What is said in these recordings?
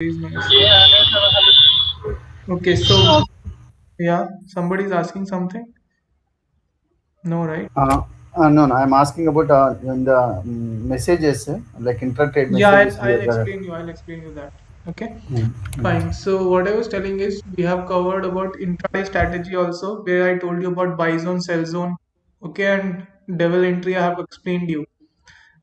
Is nice. Okay, so yeah, somebody's asking something. No, right? No, no, I'm asking about in the messages, like intra-trade Yeah, messages we I'll have got. explain you. I'll explain you that. Okay, Mm, mm. fine. So what I was telling is we have covered about intraday strategy also, where I told you about buy zone, sell zone. Okay, and devil entry I have explained you.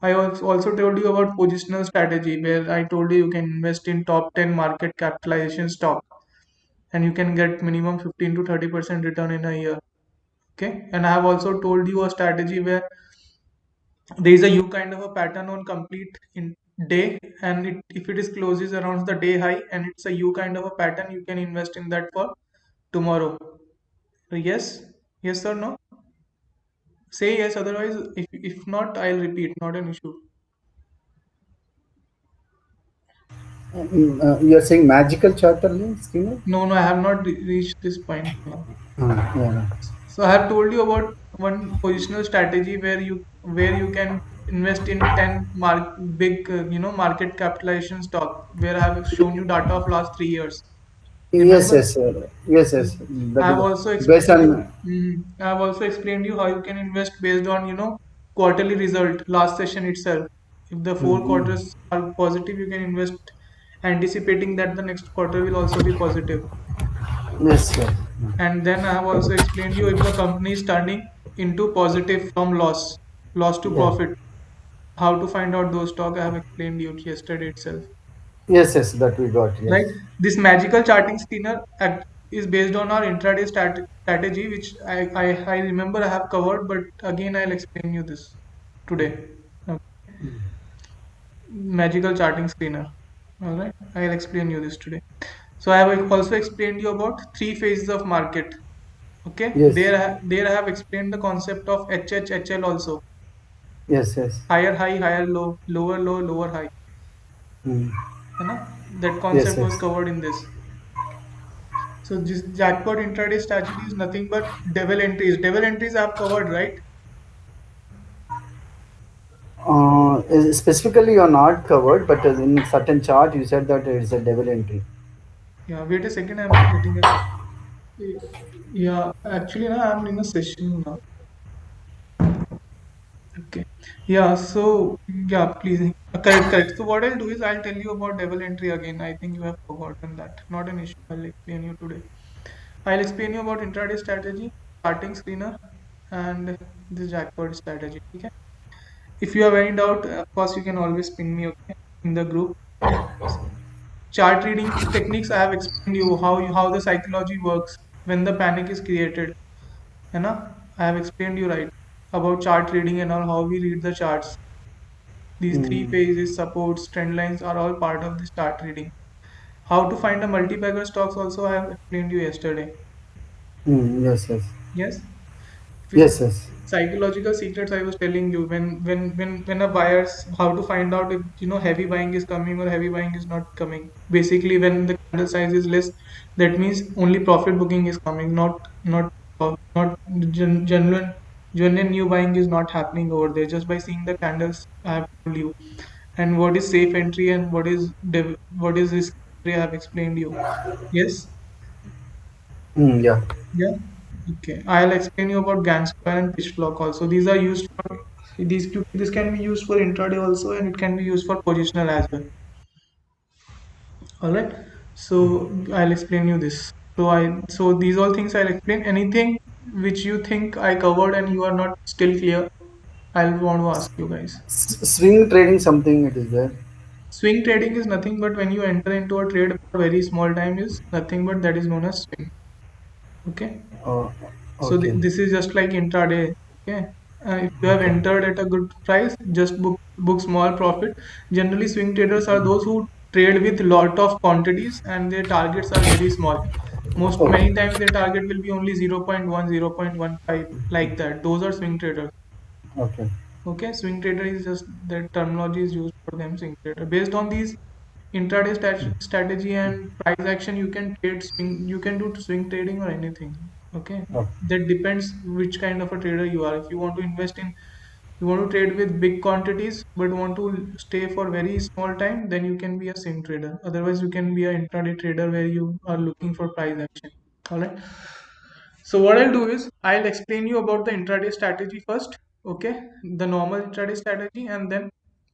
I also told you about positional strategy, where I told you you can invest in top 10 market capitalization stock, and you can get minimum 15 to 30% return in a year. Okay, and I have also told you a strategy where there is a U kind of a pattern on complete in day, and if it is closes around the day high and it's a U kind of a pattern, you can invest in that for tomorrow. So yes, yes or no? Say yes, otherwise if not, I'll repeat. Not an issue. You're saying magical charter links, No, no, I have not reached this point now. Yeah. So I have told you about one positional strategy where you can invest in 10 big market capitalization stock, where I have shown you data of last 3 years. Yes, Remember? yes, yes, Yes. yes. I That have is also based explained you. on. I have also explained you how you can invest based on quarterly result last session itself. If the four Mm, quarters are positive, you can invest anticipating that the next quarter will also be positive. yes, yes. And then I have also explained you if the company is turning into positive from loss to Yeah. profit, how to find out those stock. I have explained you yesterday itself. Yes, yes, that we got. Yes. Right? This magical charting screener is based on our intraday strategy, which I remember I have covered, but again I'll explain you this today. Okay. Magical charting screener. All right, I'll explain you this today. So I have also explained you about three phases of market. Okay, Yes. there I have explained the concept of HHHL also. Yes, yes. Higher high, higher low, lower low, lower high. Mm. है ना? That Yes, concept was yes. covered in this. So this jackpot intraday strategy is nothing but devil entries. Devil entries I have covered, right? Specifically, you're not covered, but in certain chart, you said that it's a devil entry. Yeah, wait a second, I'm getting a yeah, actually now I'm in a session now. Okay. Yeah, so yeah, please correct, correct. So what I'll do is I'll tell you about devil entry again. I think you have forgotten that. Not an issue. I'll explain you today. I'll explain you about intraday strategy, starting screener, and this jackpot strategy. Okay. If you have any doubt, of course you can always ping me, okay, in the group. Chart reading techniques I have explained you how the psychology works when the panic is created. है ना? I have explained you right about chart reading and all how we read the charts. These three Mm. phases, supports, trend lines are all part of the chart reading. How to find a multi-bagger stocks also I have explained you yesterday. Mm. Yes, yes. Yes. If Yes, yes. psychological secrets I was telling you when a buyer's how to find out if heavy buying is coming or heavy buying is not coming. Basically, when the candle size is less, that means only profit booking is coming, not genuine new buying is not happening over there. Just by seeing the candles, I have told you, and what is safe entry and what is risk entry I have explained you. Yes. Mm. Yeah. Yeah. Okay. I'll explain you about Gantt square and pitch block also. These are used for this can be used for intraday also, and it can be used for positional as well. All right. So I'll explain you this. So these all things I'll explain. Anything which you think I covered and you are not still clear, I'll want to ask you guys. Swing trading, something it is there. Swing trading is nothing but when you enter into a trade for very small time is nothing but that is known as swing. Okay. Oh, So okay. this is just like intraday. Okay. If you have Okay. entered at a good price, just book small profit. Generally, swing traders are those who trade with lot of quantities and their targets are very small. Most Okay. many times their target will be only 0.1, 0.15 like that. Those are swing traders. Okay. Okay, swing trader is just the terminology is used for them. Swing trader. Based on these intraday strategy and price action, you can trade swing. You can do swing trading or anything. Okay, Okay. that depends which kind of a trader you are. If you want to invest in You want to trade with big quantities but want to stay for very small time, then you can be a sim trader. Otherwise, you can be an intraday trader where you are looking for price action. All right. So what I'll do is I'll explain you about the intraday strategy first. Okay, the normal intraday strategy, and then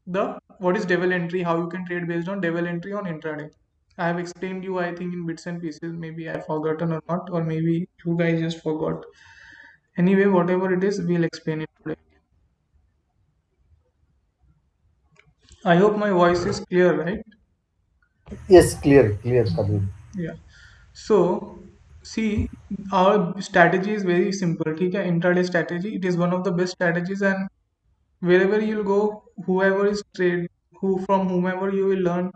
the what is devil entry, how you can trade based on devil entry on intraday. I have explained you, I think, in bits and pieces. Maybe I've forgotten or not, or maybe you guys just forgot. Anyway, whatever it is, we'll explain it today. I hope my voice is clear, right? Yes, clear, clear, Kabir. Yeah. So, see, our strategy is very simple. ठीक है? Intraday strategy. It is one of the best strategies, and wherever you'll go, whoever is trade, from whomever you will learn,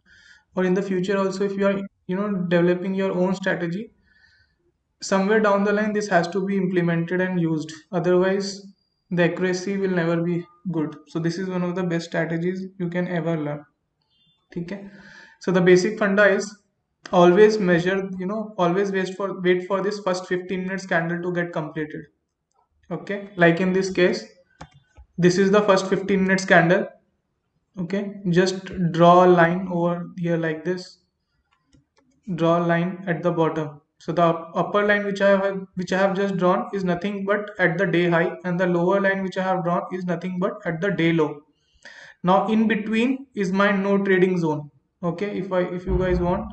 or in the future also, if you are, developing your own strategy, somewhere down the line, this has to be implemented and used. Otherwise, the accuracy will never be good. So, this is one of the best strategies you can ever learn. ठीक है? So the basic funda is always measure, always wait for this first 15 minutes candle to get completed. Okay, like in this case, this is the first 15 minutes candle. Okay, just draw a line over here like this. Draw a line at the bottom. So the upper line which I have just drawn is nothing but at the day high, and the lower line which I have drawn is nothing but at the day low. Now in between is my no trading zone. Okay, if you guys want,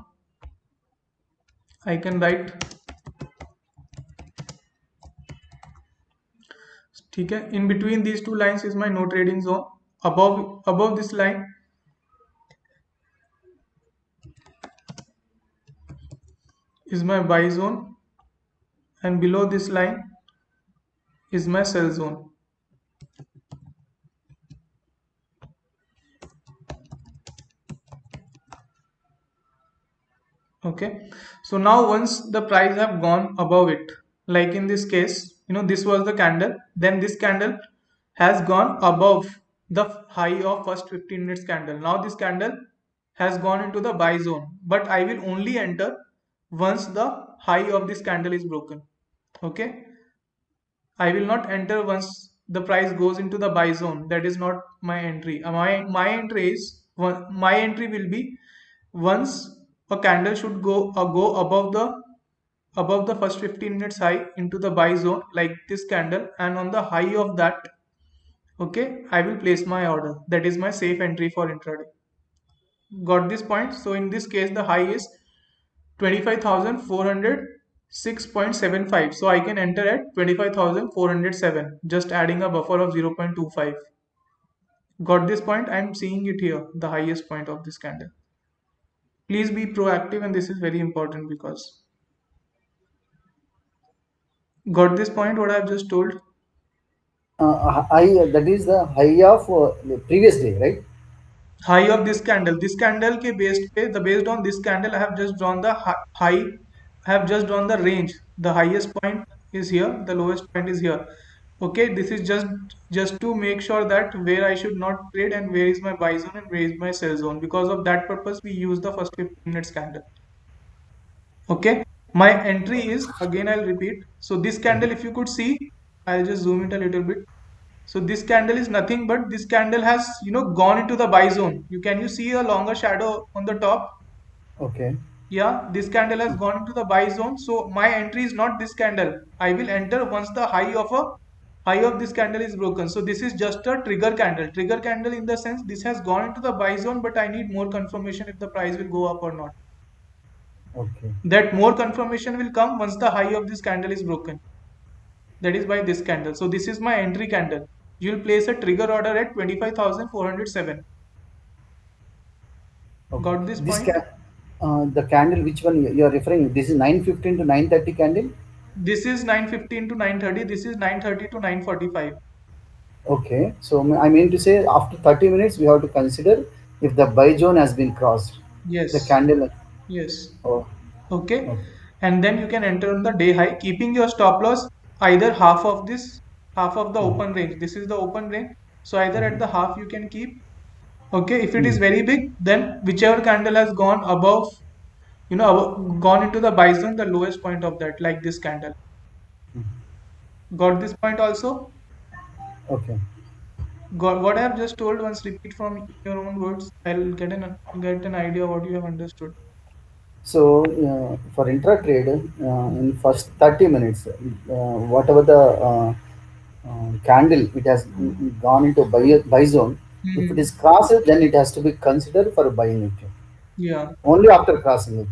I can write, ठीक है, in between these two lines is my no trading zone. Above this line is my buy zone, and below this line is my sell zone. Okay, so now once the price have gone above it, like in this case, this was the candle, then this candle has gone above the high of first 15 minutes candle. Now this candle has gone into the buy zone, but I will only enter once the high of this candle is broken. Okay, I will not enter once the price goes into the buy zone. That is not my entry. My entry is my entry will be once a candle should go above the first 15 minutes high into the buy zone like this candle, and on the high of that, okay, I will place my order. That is my safe entry for intraday. Got this point? So in this case, the high is 25,406.75. So I can enter at 25,407, just adding a buffer of 0.25. Got this point? I'm seeing it here, the highest point of this candle. Please be proactive, and this is very important because got this point what I've just told? I that is the high of the previous day, right? High of this candle ke based on this candle, I have just drawn the high, I have just drawn the range. The highest point is here, the lowest point is here. Okay, this is just to make sure that where I should not trade and where is my buy zone and where is my sell zone. Because of that purpose, we use the first 15 minutes candle. Okay, my entry is, again I'll repeat, so this candle, if you could see, I'll just zoom it a little bit. So this candle is nothing but this candle has, gone into the buy zone. You see a longer shadow on the top? Okay. Yeah, this candle has gone into the buy zone. So my entry is not this candle. I will enter once the high of this candle is broken. So this is just a trigger candle. Trigger candle in the sense this has gone into the buy zone, but I need more confirmation if the price will go up or not. Okay. That more confirmation will come once the high of this candle is broken. That is by this candle. So this is my entry candle. You will place a trigger order at 25,407. Okay. Got this point? The candle, which one you are referring? This is 9:15 to 9:30 candle. This is 9:15 to 9:30. This is 9:30 to 9:45. Okay. So I mean to say, after 30 minutes, we have to consider if the buy zone has been crossed. The Yes. candle. Yes. Oh, Okay. okay. And then you can enter on the day high, keeping your stop loss either half of this, half of the Mhm. open range. This is the open range. So either at Mhm. the half you can keep. Okay. If it is Mhm. very big, then whichever candle has gone above, gone into the buy zone, the lowest point of that, like this candle. Mhm. Got this point also? Okay. got what I have just told? Once repeat from your own words. I'll get an idea what you have understood. So for intra-trade, in first 30 minutes, whatever the candle it has gone into buy zone, if it Hmm. is crossed, then it has to be considered for buying it. Yeah. Only after crossing it.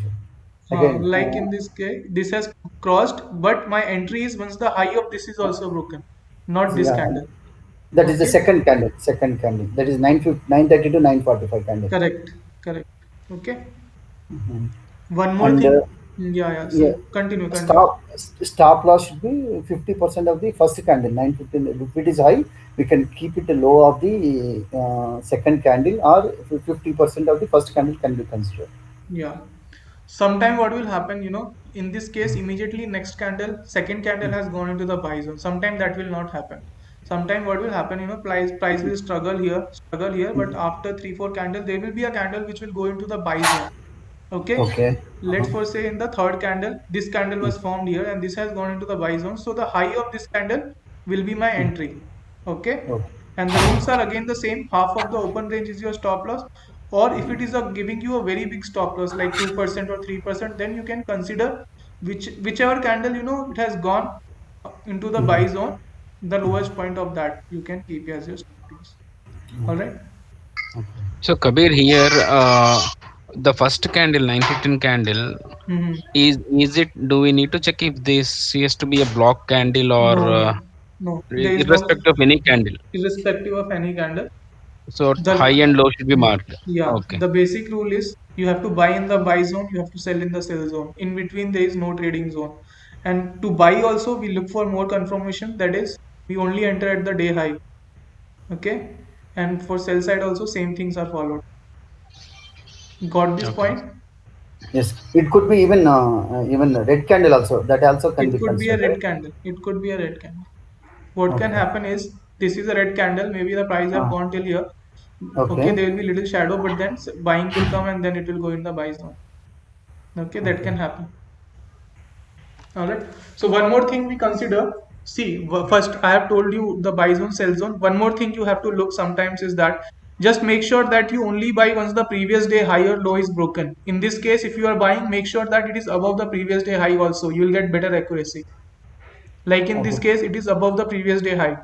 Again, Like in this case, this has crossed, but my entry is once the high of this is also broken, not this yeah, candle. that is the Okay. second candle. Second candle. That is 9:30 to 9:45 candle. Correct. Correct. Okay. Mhm. One more And thing. Yeah, yeah. yeah, Continue, continue. stop loss should be 50% of the first candle. 9:15. If it is high, we can keep it low of the second candle, or 50% of the first candle can be considered. Yeah. Sometime what will happen, in this case, immediately next candle, second candle has gone into the buy zone. Sometime that will not happen. Sometime what will happen, price will struggle here, but after three, four candles, there will be a candle which will go into the buy zone. Okay. Okay. Uh-huh. Let's for say in the third candle, this candle was formed here and this has gone into the buy zone. So the high of this candle will be my entry. Okay. Okay. And the rules are again the same. Half of the open range is your stop loss. Or if it is giving you a very big stop loss like 2% or 3%, then you can consider whichever candle it has gone into the buy zone, the lowest point of that you can keep as your stop loss. All right. So Kabir here, the first candle, 915 candle, Mm-hmm. is it? Do we need to check if this has to be a block candle or No, no, no. There is no irrespective of any candle? irrespective of any candle. So high The and low should be marked. yeah, Okay. the basic rule is you have to buy in the buy zone, you have to sell in the sell zone. In between, there is no trading zone. And to buy also, we look for more confirmation. That is, we only enter at the day high. Okay, and for sell side also, same things are followed. Got this Okay. point? Yes, it could be even a red candle also. That also can It be could be a considered, right? red candle. It could be a red candle. What can Okay. happen is this is a red candle. Maybe the price have Uh, gone till here. Okay, okay. there will be little shadow, but then buying will come and then it will go in the buy zone. Okay, that Okay. can happen. All right. So one more thing we consider. See, first I have told you the buy zone, sell zone. One more thing you have to look sometimes is that just make sure that you only buy once the previous day high or low is broken. In this case, if you are buying, make sure that it is above the previous day high also. You will get better accuracy. Like in this Okay. case, it is above the previous day high.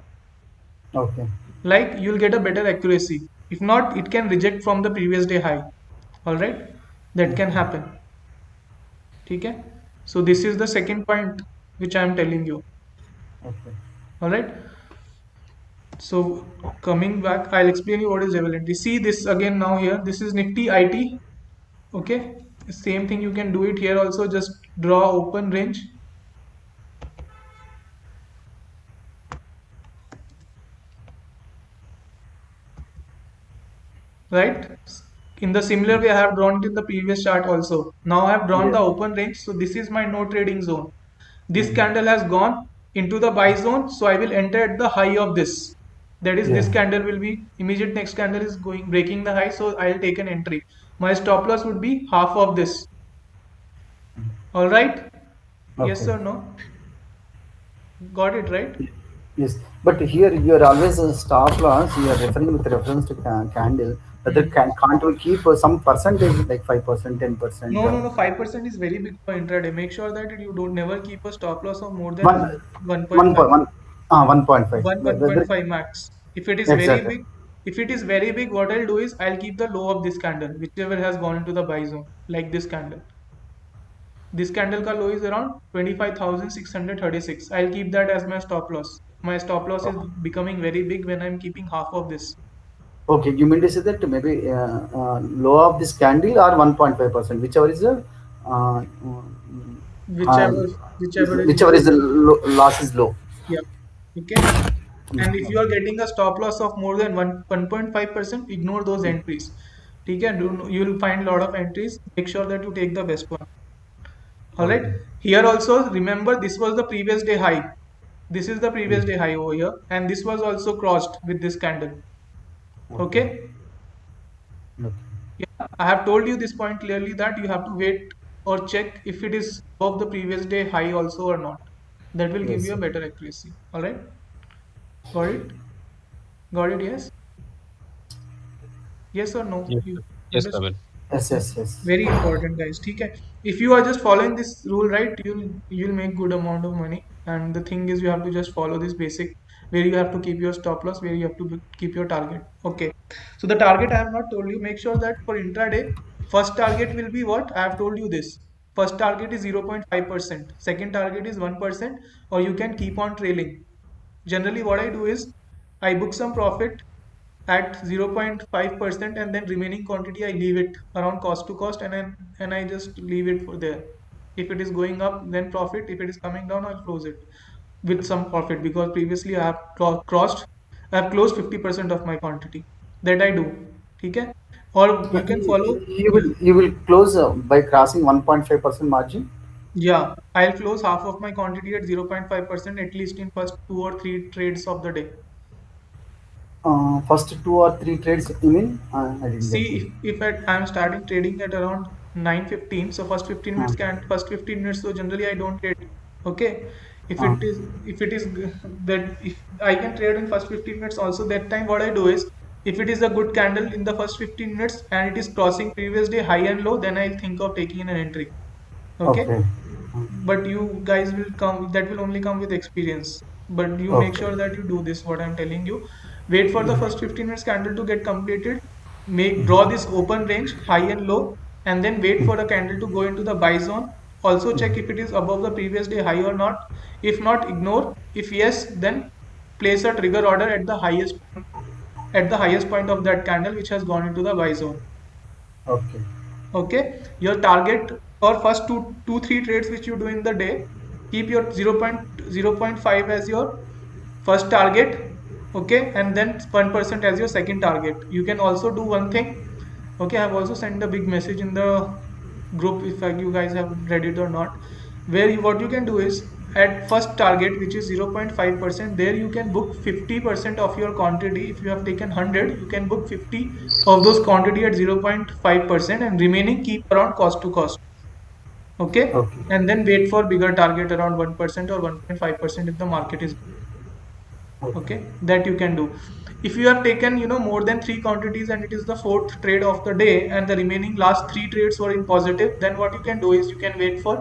Okay. Like you'll get a better accuracy. If not, it can reject from the previous day high. All right. That can happen. Okay. So this is the second point which I am telling you. Okay. All right. So coming back, I'll explain you what is availability. See this again now here. This is Nifty IT. Okay. Same thing you can do it here also. Just draw open range. Right. In the similar way I have drawn it in the previous chart also. Now I have drawn Yes. the open range. So this is my no trading zone. This Mhm. candle has gone into the buy zone. So I will enter at the high of this. That is, Yeah. this candle will be immediate next candle is going breaking the high. So I'll take an entry. My stop loss would be half of this. All right. Yes Okay. or no? Got it right? Yes, but here you are always a stop loss. You are referring with reference to candle. Whether Hmm. can't we keep some percentage like 5%, 10%, No, no, no. 5% is very big for intraday. Make sure that you don't never keep a stop loss of more than one 1.5. 1.5. 1.5 max. If it is very Exactly. big, if it is very big, what I'll do is I'll keep the low of this candle, whichever has gone into the buy zone, like this candle. This candle ka low is around 25,636. I'll keep that as my stop loss. My stop loss is becoming very big when I'm keeping half of this. Okay, you mean to say that maybe low of this candle or 1.5%, whichever is the high, Whichever, whichever is whichever low. is the loss is low. Yeah. Okay. And if you are getting a stop loss of more than 1.5%, ignore those entries. Okay, you will find a lot of entries. Make sure that you take the best one. All right. Okay. Here also, remember this was the previous day high. This is the Mm. previous day high over here, and this was also crossed with this candle. Okay. Okay. Okay. Yeah, I have told you this point clearly that you have to wait or check if it is above the previous day high also or not. That will give Yes. you a better accuracy. All right. Got it? Got it? Yes. Yes or no? Yes, You sir. Yes, understood? Kavil. Yes, Yeah. yes, yes. Very important, guys. ठीक है. If you are just following this rule, right, you'll make good amount of money. And the thing is, you have to just follow this basic, where you have to keep your stop loss, where you have to keep your target. Okay. So the target I have not told you. Make sure that for intraday, first target will be what I have told you this. First target is 0.5%. Second target is 1%, or you can keep on trailing. Generally, what I do is I book some profit at 0.5%, and then remaining quantity I leave it around cost to cost, and I just leave it for there. If it is going up, then profit. If it is coming down, I'll close it with some profit, because previously I have closed 50% of my quantity. That I do. Okay? Or you can follow. You will close by crossing 1.5% margin. Yeah, I'll close half of my quantity at 0.5%, at least in first 2 or 3 trades of the day. First two or three trades, you mean? I didn't See, get you. if I'm starting trading at around 9:15, so first 15 Uh, minutes can first 15 minutes, so generally I don't trade. Okay. If uh, it is if it is that if I can trade in first 15 minutes also, that time what I do is, if it is a good candle in the first 15 minutes and it is crossing previous day high and low, then I'll think of taking an entry. Okay. okay. But you guys will come, that will only come with experience. But you make Okay. sure that you do this, what I'm telling you. Wait for the first 15 minutes candle to get completed. Make Draw this open range, high and low, and then wait for the candle to go into the buy zone. Also check if it is above the previous day high or not. If not, ignore. If yes, then place a trigger order at the highest point of that candle which has gone into the buy zone. Okay. Okay, your target for first two three trades which you do in the day, keep your 0.5 as your first target. Okay, and then 1% as your second target. You can also do one thing. Okay, I have also sent a big message in the group, if you guys have read it or not, where what you can do is, at first target, which is 0.5%, there you can book 50% of your quantity. If you have taken 100, you can book 50 of those quantity at 0.5%, and remaining keep around cost to cost. Okay, Okay. and then wait for bigger target around 1% or 1.5% if the market is. Okay. Okay, that you can do. If you have taken, more than three quantities and it is the fourth trade of the day, and the remaining last three trades were in positive, then what you can do is you can wait for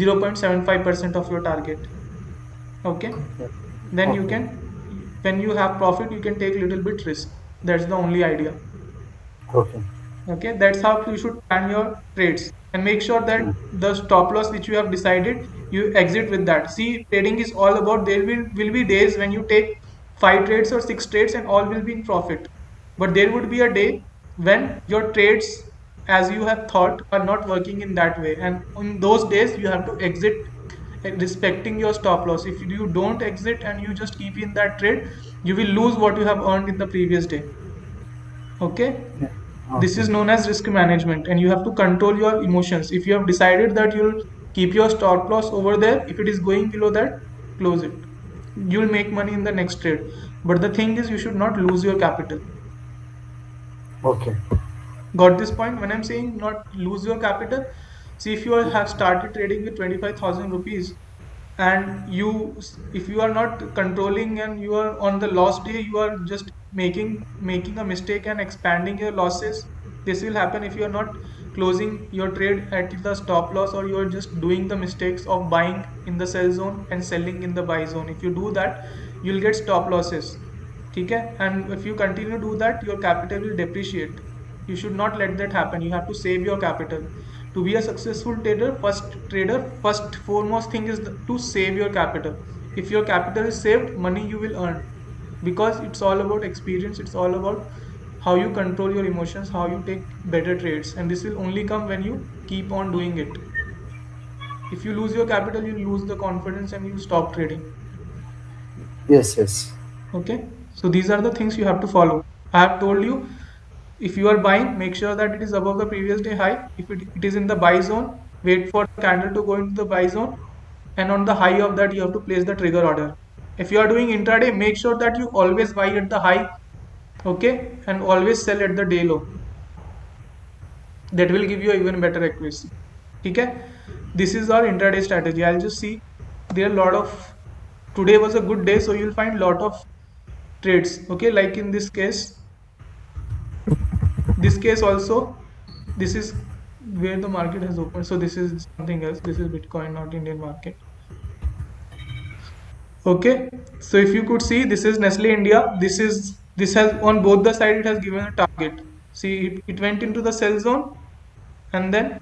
0.75% of your target. Okay, Okay. then you Okay. can, when you have profit, you can take little bit risk. That's the only idea. Okay. Okay, that's how you should plan your trades, and make sure that Mm. the stop loss which you have decided, you exit with that. See, trading is all about, will be days when you take 5 trades or 6 trades and all will be in profit. But there would be a day when your trades, as you have thought, are not working in that way, and on those days you have to exit, respecting your stop loss. If you don't exit and you just keep in that trade, you will lose what you have earned in the previous day. Okay, Yeah. this Okay. is known as risk management, and you have to control your emotions. If you have decided that you'll keep your stop loss over there, if it is going below that, close it. You'll make money in the next trade. But the thing is, you should not lose your capital. Okay. Got this point? When I'm saying not lose your capital, see, if you have started trading with 25,000 rupees, and if you are not controlling and you are on the loss day, you are just making a mistake and expanding your losses. This will happen if you are not closing your trade at the stop loss, or you are just doing the mistakes of buying in the sell zone and selling in the buy zone. If you do that, you'll get stop losses. Okay, and if you continue to do that, your capital will depreciate. You should not let that happen. You have to save your capital. To be a successful trader, first foremost thing is to save your capital. If your capital is saved, money you will earn, because it's all about experience. It's all about how you control your emotions, how you take better trades, and this will only come when you keep on doing it. If you lose your capital, you lose the confidence and you stop trading. Yes. Yes. Okay, so these are the things you have to follow. I have told you, if you are buying, make sure that it is above the previous day high. If it is in the buy zone, wait for the candle to go into the buy zone, and on the high of that, you have to place the trigger order. If you are doing intraday, make sure that you always buy at the high, okay, and always sell at the day low. That will give you even better accuracy. Okay, this is our intraday strategy. I'll just see, there are a lot of, today was a good day, so you'll find lot of trades. Okay, like in this case also, this is where the market has opened. So this is something else. This is Bitcoin, not Indian market. Okay, so if you could see, this is Nestle India. This has on both the side it has given a target. See, it went into the sell zone, and then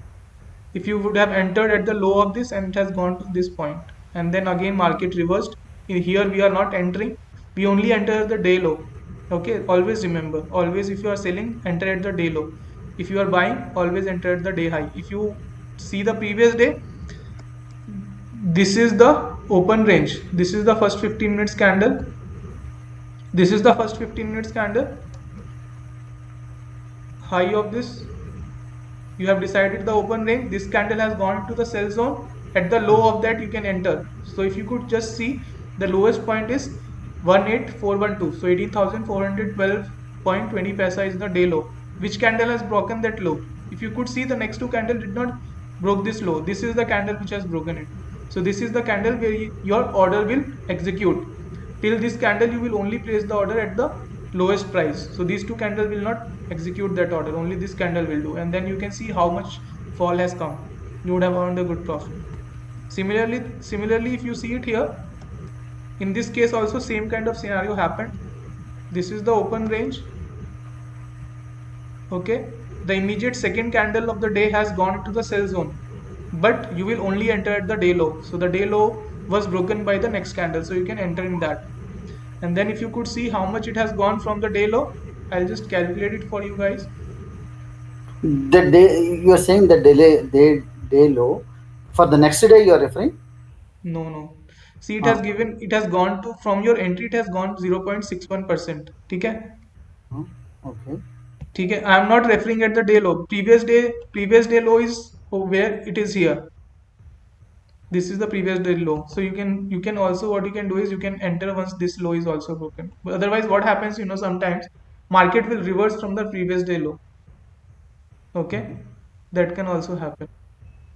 if you would have entered at the low of this, and it has gone to this point, and then again market reversed. Here we are not entering, we only enter the day low. Okay, always remember, always if you are selling, enter at the day low. If you are buying, always enter at the day high. If you see the previous day, this is the open range, this is the first 15 minutes candle, this is the first 15 minutes candle, high of this. You have decided the open range, this candle has gone to the sell zone, at the low of that you can enter. So if you could just see, the lowest point is 18412, so 18,412.20 paisa is the day low. Which candle has broken that low? If you could see, the next two candle did not broke this low. This is the candle which has broken it. So this is the candle where your order will execute. Till this candle you will only place the order at the lowest price. So these two candles will not execute that order, only this candle will do, and then you can see how much fall has come. You would have earned a good profit. Similarly, if you see it here, in this case also same kind of scenario happened. This is the open range. Okay, the immediate second candle of the day has gone into the sell zone, but you will only enter at the day low. So the day low was broken by the next candle, so you can enter in that. And then if you could see how much it has gone from the day low, I'll just calculate it for you guys. The day you are saying the day low for the next day you are referring? No. See, Uh, it has gone to, from your entry, it has gone 0.61%. Okay? okay. Okay, I am not referring at the day low. Previous day low is where it is here. This is the previous day low. So you can also, what you can do is you can enter once this low is also broken. But otherwise, what happens, sometimes market will reverse from the previous day low. Okay, that can also happen,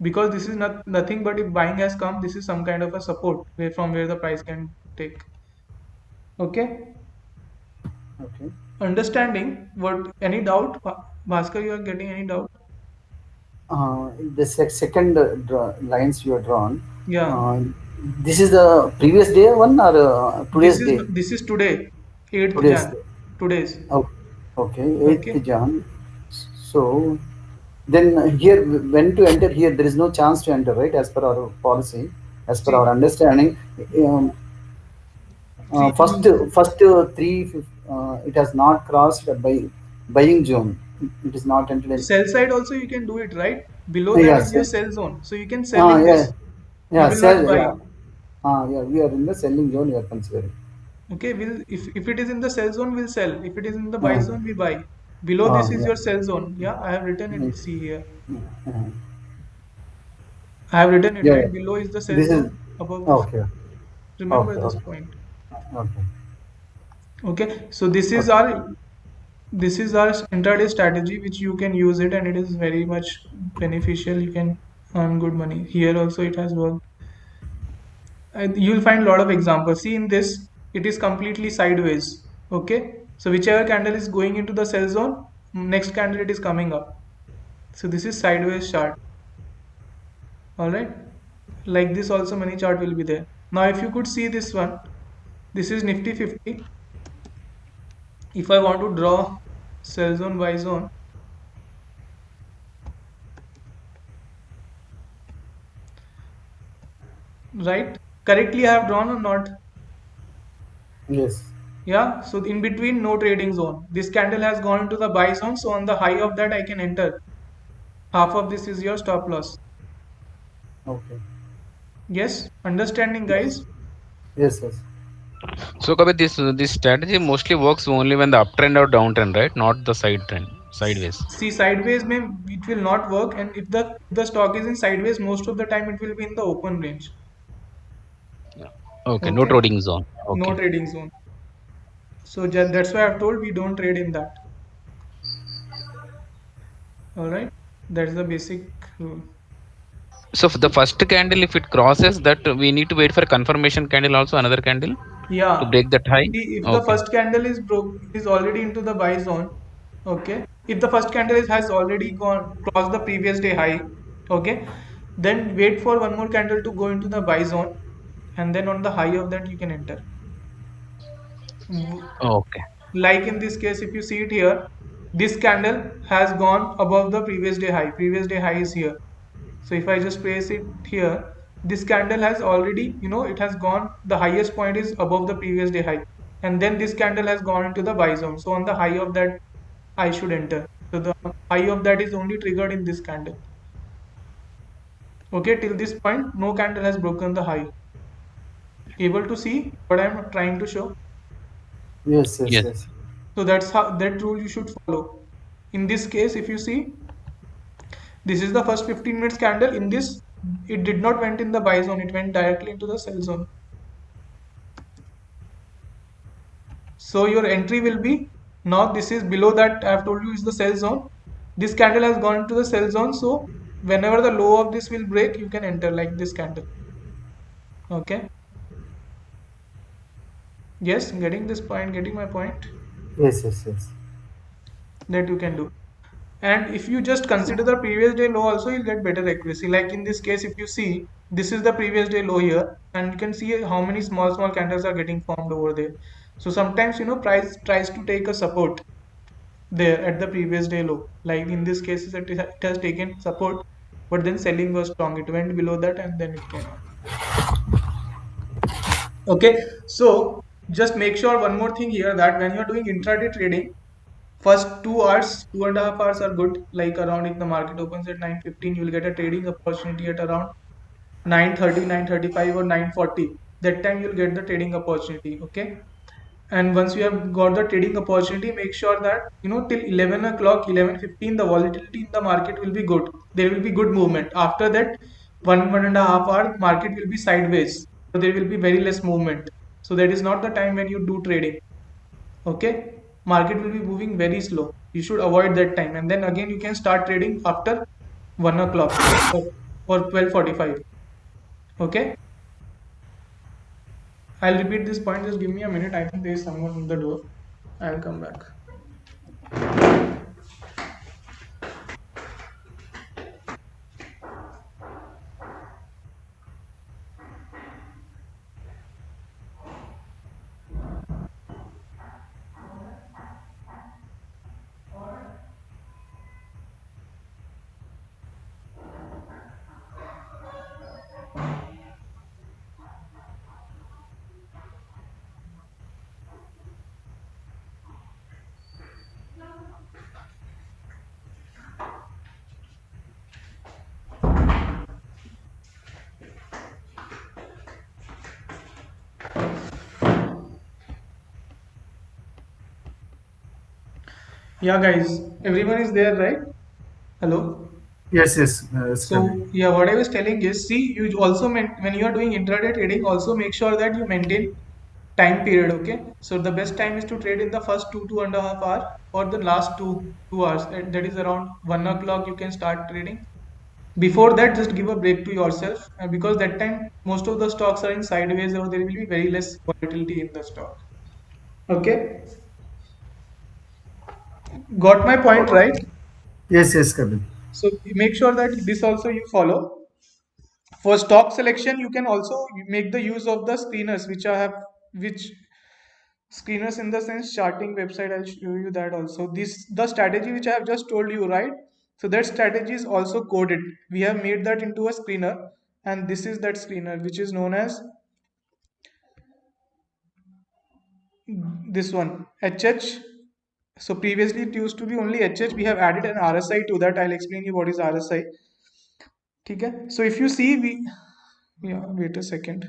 because this is nothing but, if buying has come, this is some kind of a support where the price can take. Okay, Okay. understanding. What, any doubt, Bhaskar, you are getting any doubt? The second lines you are drawn. Yeah, Uh, this is the previous day one or today's day? this is today, 8th Today's Jan. day. Today's. Oh, okay. 8th Okay. Jan. So then here when to enter here there is no chance to enter, right, as per our policy, as per our See, understanding. um, see, first three it has not crossed by buying zone. It is not entered in. sell side also you can do it, right? Below that Yeah, is your sell. sell zone, so you can sell in Yeah, this. You yeah, will sell. not buy. Yeah, yeah, we are in the selling zone. You are considering. Okay, if it is in the sell zone, we'll sell. If it is in the buy Uh, zone, we buy. Below this is yeah. your sell zone. Yeah, I have written it. Mm, See here. uh, I have written it, yeah, yeah. right? Below is the sell This is zone. Above is. okay. Remember Okay, this okay, point. okay, Okay. So okay, this is our intraday strategy, which you can use it, and it is very much beneficial. You can earn good money. Here also it has worked. You'll find a lot of examples. See, in this, it is completely sideways. Okay. So whichever candle is going into the sell zone, next candle it is coming up. So this is sideways chart. All right. Like this also many chart will be there. Now if you could see this one, this is Nifty 50. If I want to draw sell zone, buy zone, right? Correctly I have drawn or not? yes, Yeah. So in between, no trading zone. This candle has gone into the buy zone. So on the high of that I can enter. Half of this is your stop loss. okay, Yes. Understanding, yes, guys? yes, yes. So Kabir, this strategy mostly works only when the uptrend or downtrend, right? Not the side trend, sideways. See, sideways may it will not work, and if the stock is in sideways, most of the time it will be in the open range. Okay, no Okay, trading zone. no Okay. trading zone. So that's why I've told we don't trade in that. All right, that's the basic rule. So for the first candle, if it crosses that, we need to wait for a confirmation candle also, another candle. to Yeah. break that high? See, if the Okay. first candle is broke, is already into the buy zone. Okay. If the first candle has already gone crossed the previous day high. Okay. Then wait for one more candle to go into the buy zone, and then on the high of that you can enter. W- Okay. Like in this case, if you see it here, this candle has gone above the previous day high. Previous day high is here. So if I just place it here, this candle has already, it has gone, the highest point is above the previous day high. And then this candle has gone into the buy zone. So on the high of that, I should enter. So the high of that is only triggered in this candle. Okay, till this point, no candle has broken the high. Able to see what I'm trying to show? Yes, yes, Yes. yes. So that's how that rule you should follow. In this case, if you see, this is the first 15 minutes candle. In this, it did not went in the buy zone, it went directly into the sell zone. So your entry will be, now this is below that I have told you is the sell zone. This candle has gone into the sell zone. So whenever the low of this will break, you can enter like this candle. Okay. Yes, getting this point, getting my point, Yes, yes, yes. that you can do. And if you just consider the previous day low also, you'll get better accuracy. Like in this case, if you see, this is the previous day low here, and you can see how many small candles are getting formed over there. So sometimes, price tries to take a support there at the previous day low. Like in this case, it has taken support, but then selling was strong. It went below that and then it came up. Okay, so just make sure one more thing here, that when you're doing intraday trading, first 2 hours, 2.5 hours are good. Like around, if the market opens at 9:15, you'll get a trading opportunity at around 9:30, 9:35 or 9:40. That time you'll get the trading opportunity. Okay. And once you have got the trading opportunity, make sure that till 11 o'clock, 11:15, the volatility in the market will be good. There will be good movement. After that, 1.5 hour market will be sideways, so there will be very less movement. So that is not the time when you do trading. Okay. Market will be moving very slow. You should avoid that time, and then again you can start trading after 1 o'clock or 12:45. Okay. I'll repeat this point, just give me a minute. I think there is someone on the door. I'll come back. Yeah, guys, everyone is there, right? Hello. Yes, yes, yes, Kabir. So, yeah, what I was telling is, see, you also when you are doing intraday trading, also make sure that you maintain time period. Okay. So the best time is to trade in the first 2.5 hour, or the last 2 hours. That is around 1 o'clock. You can start trading. Before that, just give a break to yourself, because that time most of the stocks are in sideways, or there will be very less volatility in the stock. Okay. Got my point, right? Yes, yes, Kabir. So make sure that this also you follow. For stock selection, you can also make the use of the screeners, which screeners in the sense charting website. I'll show you that also. This the strategy which I have just told you, right? So that strategy is also coded. We have made that into a screener, and this is that screener which is known as this one, HH. So previously it used to be only HH. We have added an RSI to that. I'll explain you what is RSI. Okay. So if you see, yeah, wait a second.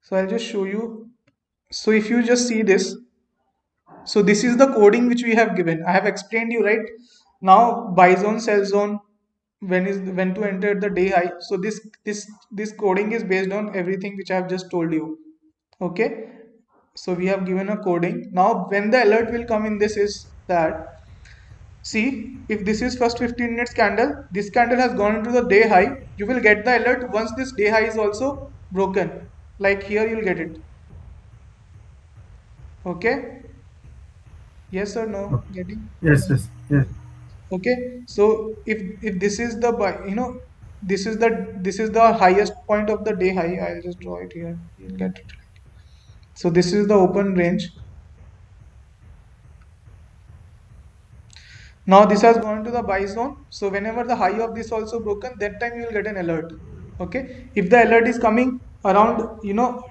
So I'll just show you. So if you just see this, so this is the coding which we have given. I have explained you, right? Now buy zone, sell zone, when to enter the day high. So this coding is based on everything which I have just told you. Okay. So we have given a coding. Now when the alert will come in this is that See, if this is first 15 minutes candle, this candle has gone into the day high. You will get the alert once this day high is also broken. Like here, you'll get it. Okay? Yes or no? Okay. Getting? Yes, yes, yes. Okay. So if this is the this is the highest point of the day high. I'll just draw it here. You'll get it. So this is the open range. Now this has gone to the buy zone. So whenever the high of this also broken, that time you will get an alert. Okay. If the alert is coming around,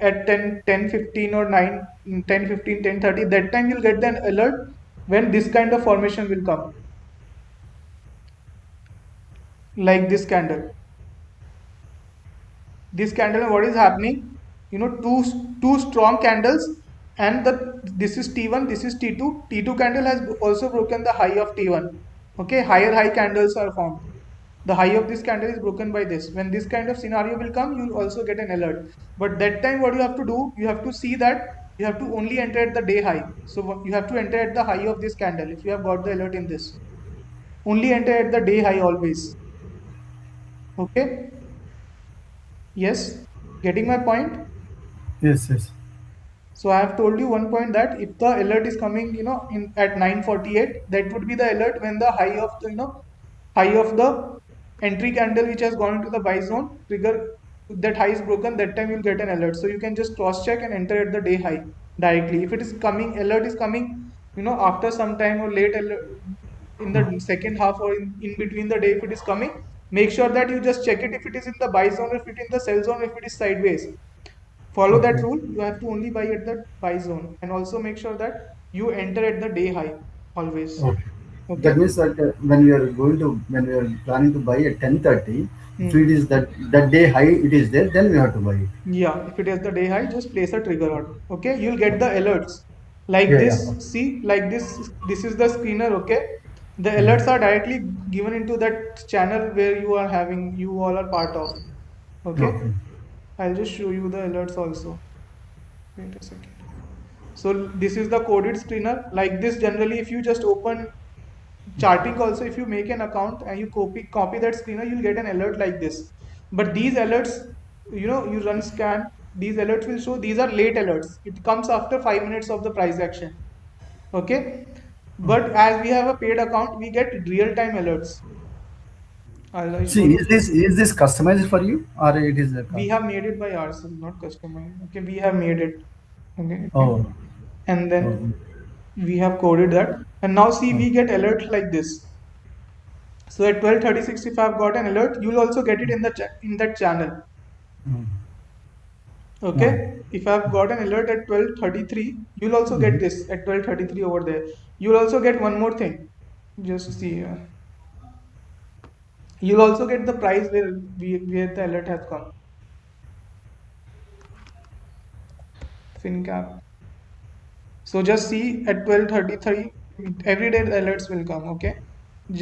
at 10:15 or 9, 10:15, 10:30, that time you'll get an alert when this kind of formation will come, like this candle. This candle, what is happening? Two strong candles, and this is T1, this is T2. T2 candle has also broken the high of T1. Okay, higher high candles are formed. The high of this candle is broken by this. When this kind of scenario will come, you'll also get an alert. But that time, what you have to do, you have to see that you have to only enter at the day high. So you have to enter at the high of this candle if you have got the alert in this. Only enter at the day high always. Okay? Yes? Getting my point? Yes, yes. So I have told you one point that if the alert is coming, in at 9:48, that would be the alert when the high of the entry candle which has gone into the buy zone trigger, that high is broken. That time you'll get an alert. So you can just cross check and enter at the day high directly. If it is coming, alert is coming, after some time or late alert, in the second half or in between the day, if it is coming, make sure that you just check it if it is in the buy zone, if it is in the sell zone, if it is sideways. Follow that Okay. rule. You have to only buy at the buy zone, and also make sure that you enter at the day high always. Okay. That Okay. means that when we are planning to buy at 10:30, if Hmm. it is that day high it is there, then we have to buy it. Yeah, if it is the day high, just place a trigger order. Okay, you'll get the alerts like Yeah, yeah. this. See, like this. This is the screener. Okay, the alerts Mhm. are directly given into that channel where you all are part of. Okay, Okay. I'll just show you the alerts also. Wait a second. So this is the coded screener. Like this, generally, if you just open charting also, if you make an account and you copy that screener, you'll get an alert like this. But these alerts, you run scan, these alerts will show these are late alerts. It comes after 5 minutes of the price action. Okay, but Okay. as we have a paid account, we get real time alerts. I'll show See, you. is this customized for you or it is a We have made it by ourselves, not customized. Okay, we have made it. Okay, okay. oh, And oh, then we have coded that, and now see, oh. we get alerts like this. So at 12:36, if I've got an alert, you'll also get it in that channel. Mm. Oh. Okay. If I've got an alert at 12:33, you'll also get Mhm. this at 12:33 over there. You'll also get one more thing. Just see here. You'll also get the price where the alert has come. FinCap. So just see at 12:33, every day the alerts will come. Okay.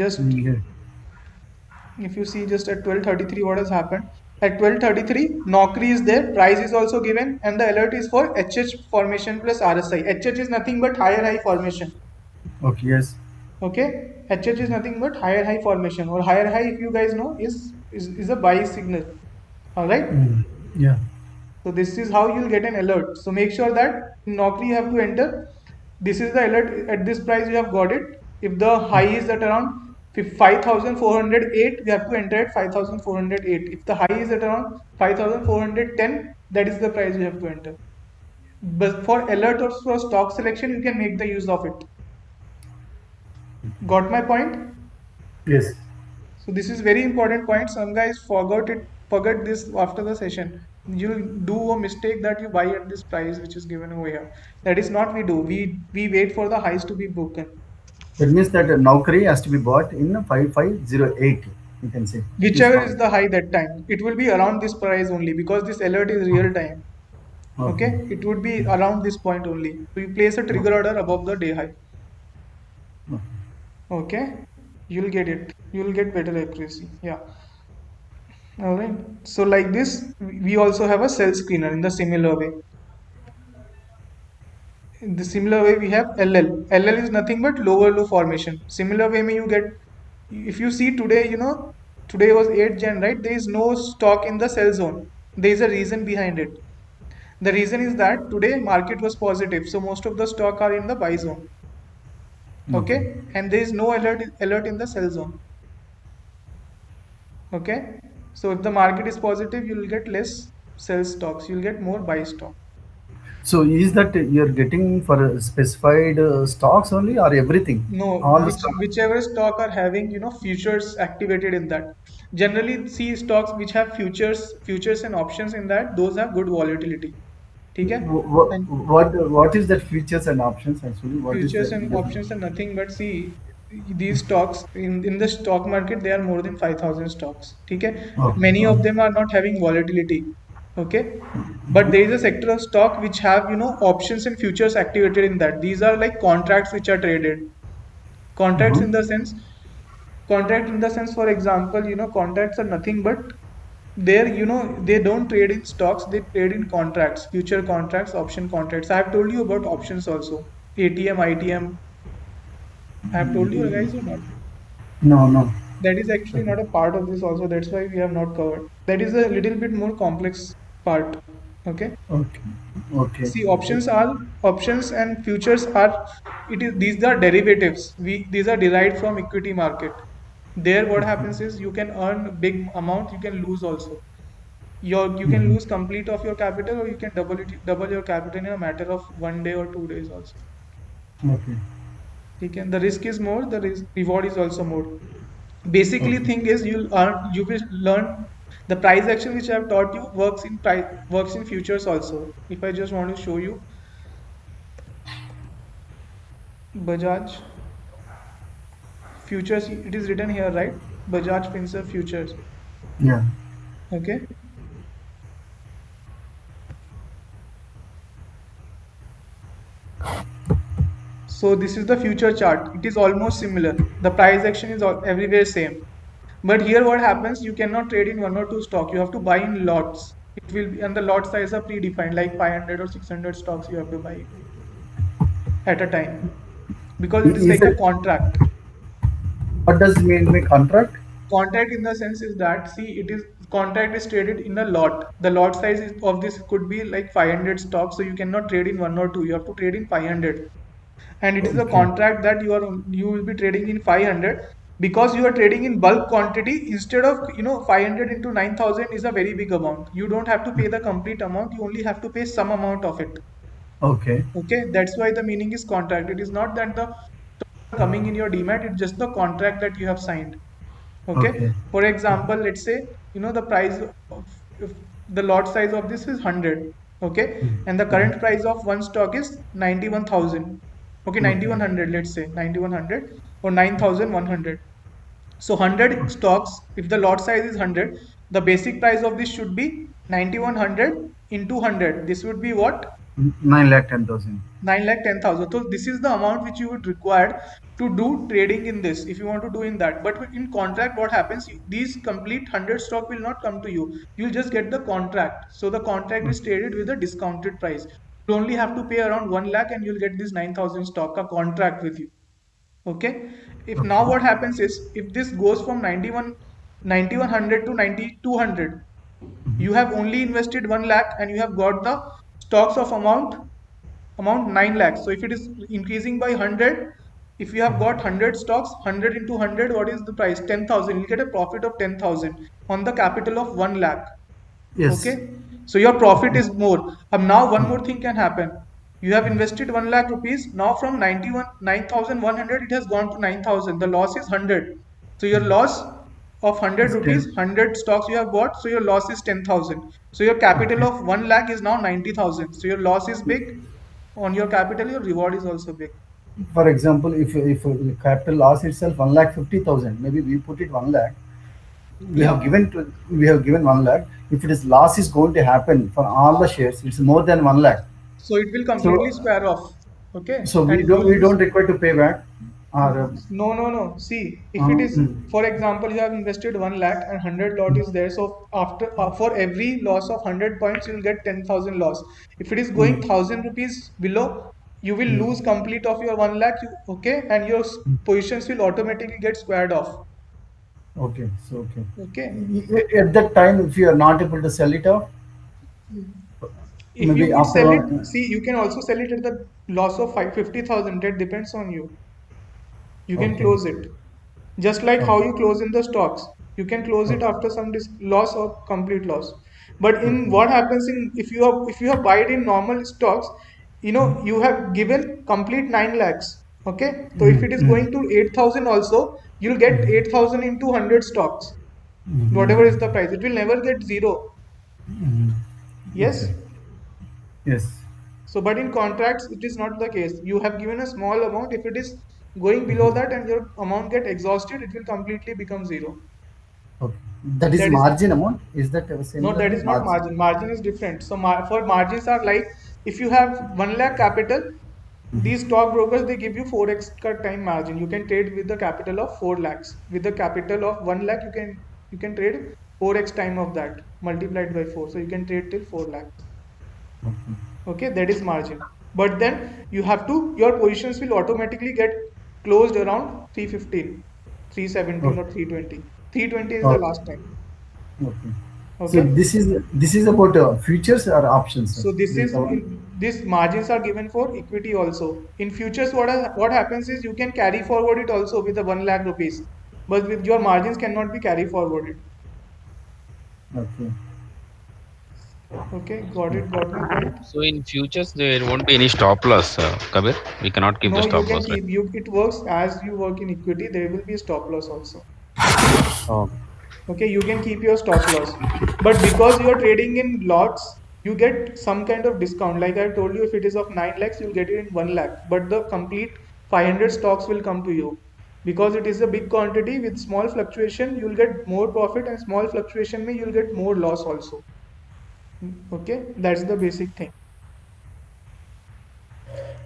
Just Mm, yeah. if you see just at 12:33 what has happened, at 12:33 Naukri is there, price is also given, and the alert is for HH formation plus RSI. HH is nothing but higher high formation. Okay, yes. Okay, HH is nothing but higher high formation, or higher high, if you guys know, is a buy signal. All right. Mm, yeah. So this is how you'll get an alert. So make sure that in Naukri you have to enter. This is the alert at this price you have got it. If the high is at around 5,408, we have to enter at 5,408. If the high is at around 5,410, that is the price you have to enter. But for alert or for stock selection, you can make the use of it. Got my point? Yes. So this is very important point. Some guys forgot this after the session. You do a mistake that you buy at this price which is given over here. That is not we do. We wait for the highs to be broken. That means that Naukri has to be bought in 5508. You can say this Whichever stock. is the high that time, it will be around this price only because this alert is real time. Okay. Okay, it would be around this point only. So you place a trigger Okay. order above the day high. Okay. Okay, you'll get it. You'll get better accuracy. Yeah. All right. So like this, we also have a sell screener in the similar way. In the similar way, we have LL. LL is nothing but lower low formation. Similar way, may you get, if you see today, today was 8th Jan, right? There is no stock in the sell zone. There is a reason behind it. The reason is that today market was positive, so most of the stock are in the buy zone. Okay. Okay, and there is no alert in the sell zone. Okay, so if the market is positive, you will get less sell stocks. You will get more buy stock. So is that you're getting for specified stocks only or everything? No, All the stock. whichever stock are having, futures activated in that. Generally, see stocks which have futures and options in that, those have good volatility. Okay? What, And what is that features and options actually? What is futures the and definition? options are nothing but, see, these stocks in the stock market, there are more than 5,000 stocks. Okay? Okay. Many of Okay. them are not having volatility. Okay? But there is a sector of stock which have, options and futures activated in that. These are like contracts which are traded. Contracts Uh-huh. in the sense Contract in the sense, for example, contracts are nothing but there, they don't trade in stocks, they trade in contracts, future contracts, option contracts. I have told you about options also. ATM, ITM. I have told you guys or not? No, no. That is actually not a part of this also. That's why we have not covered. That is a little bit more complex part. Okay. Okay. Okay. See, Okay. options and futures are, it is these are derivatives. These are derived from equity market. There, what happens is you can earn big amount, you can lose also. You can Mhm. lose complete of your capital, or you can double your capital in a matter of 1 day or 2 days also. Okay. The risk is more, the reward is also more. Basically, Okay. thing is you will learn the price action which I have taught you works in futures also. If I just want to show you Bajaj futures, it is written here, right? Bajaj Finserv futures. Yeah. Okay. So this is the future chart. It is almost similar. The price action is everywhere same. But here what happens, you cannot trade in one or two stock. You have to buy in lots. It will be, and the lot size are predefined, like 500 or 600 stocks you have to buy at a time, because it is Is like a it contract. what does mean by contract? Contract in the sense is that, see, it is contract is traded in a lot. The lot size of this could be like 500 stocks, so you cannot trade in one or two. You have to trade in 500. And it is a Okay. contract that you will be trading in 500, because you are trading in bulk quantity. Instead of 500 into 9,000 is a very big amount. You don't have to pay the complete amount, you only have to pay some amount of it. Okay. Okay, that's why the meaning is contract. It is not that the coming in your demat, it's just the contract that you have signed. Okay, Okay. for example, let's say the price of, if the lot size of this is 100. Okay, and the current price of one stock is 91,000. Okay, Okay. 9100, let's say 9100 or 9100. So 100 stocks, if the lot size is 100, the basic price of this should be 9100 into 100. This would be what? 9,10,000. 9,10,000. So this is the amount which you would require to do trading in this, if you want to do in that. But in contract, what happens? These complete 100 stock will not come to you. You'll just get the contract. So the contract is traded with a discounted price. You only have to pay around 1 lakh and you'll get this 9,000 stock, a contract with you. Okay. If now Okay. what happens is, if this goes from 9100 to 9200, you have only invested 1 lakh and you have got the stocks of amount 9 lakhs. So if it is increasing by 100, if you have got 100 stocks, 100 into 100, what is the price? 10,000. You get a profit of 10,000 on the capital of 1 lakh. Yes. Okay, so your profit is more. Now one more thing can happen. You have invested 1 lakh rupees. Now from 9,100 it has gone to 9,000. The loss is 100. So your loss of 100 It's rupees, 10. 100 stocks you have bought, so your loss is 10,000. So your capital Okay. of 1 lakh is now 90,000. So your loss is big on your capital, your reward is also big. For example, if capital loss itself 1,50,000, maybe we put it 1 lakh. Yeah. We have given 1 lakh. If it is loss is going to happen for all the shares, it's more than 1 lakh. So it will completely So square off. Okay, so and we don't require to pay back or No, no, no. See, if it is, mm, for example, you have invested 1 lakh and 100 lot is there. So after for every loss of 100 points, you'll get 10,000 loss. If it is going mm, 1,000 rupees below, you will Mm. lose complete of your 1 lakh, okay, and your positions will automatically get squared off. Okay, so okay. Okay. At that time, if you are not able to sell it off, If you maybe would after sell it, one. see, you can also sell it at the loss of 50,000. That depends on you. You can Okay, close it. Just like how okay. you close in the stocks, you can close it Okay, after some loss or complete loss. But in okay. what happens in, if you have buy in normal stocks, you have given complete 9 lakhs. Okay, so if it is Mm-hmm. going to 8,000 also, you'll get 8,000 into 100 stocks. Whatever is the Mm-hmm. price, it will never get zero. Okay. Yes. Yes. So, but in contracts, it is not the case. You have given a small amount. If it is going below that and your amount get exhausted, it will completely become zero. Okay. That is That is margin amount. Is that a no, similar that thing? is not Margin. margin. Margin is different. So for margins are like, if you have 1 lakh capital, these stockbrokers they give you 4x cut time margin. You can trade with the capital of 4 lakhs. With the capital of 1 lakh, you can trade 4x time of that multiplied by 4. So you can trade till 4 lakhs. Okay, that is margin. But then your positions will automatically get closed around 315, 317 Okay. or 320. 320 is the Okay. last time. Okay. So Okay. this is about futures or options, sir? So this This is is our. this margins are given for equity also. In futures, what happens is you can carry forward it also with the 1 lakh rupees, but with your margins cannot be carry forwarded. Okay. Okay, got my point. So in futures there won't be any stop loss, Kabir. We cannot keep the No, you stop can loss, right? keep you. It works as you work in equity. There will be stop loss also. Oh. Okay, you can keep your stop loss, but because you are trading in lots, you get some kind of discount. Like I told you, if it is of 9 lakhs, you'll get it in 1 lakh, but the complete 500 stocks will come to you. Because it is a big quantity with small fluctuation, you'll get more profit, and small fluctuation may you'll get more loss also. Okay, that's the basic thing.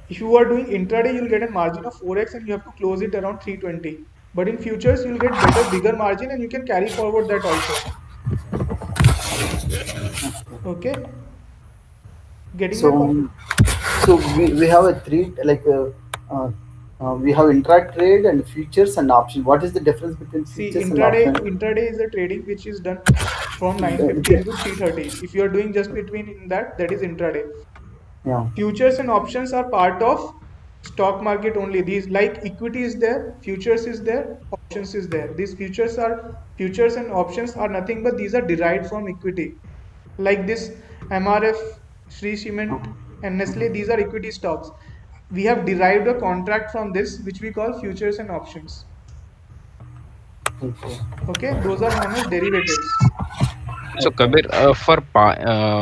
If you are doing intraday, you'll get a margin of 4x and you have to close it around 320. But in futures, you'll get bigger margin and you can carry forward that also. Okay, getting my point. So we have a three uh, we have intra-trade and futures and option. What is the difference between See, futures and option? intraday is a trading which is done from Okay. 9:15 to 3:30. If you are doing just between in that, that is intraday. Yeah. Futures and options are part of stock market only. These like equity is there, futures is there, options is there. These futures and options are nothing but these are derived from equity. Like this MRF, Sri Cement, and Nestle, these are equity stocks. We have derived a contract from this, which we call futures and options. Okay. Okay, those are known as derivatives. So Okay. Kabir, for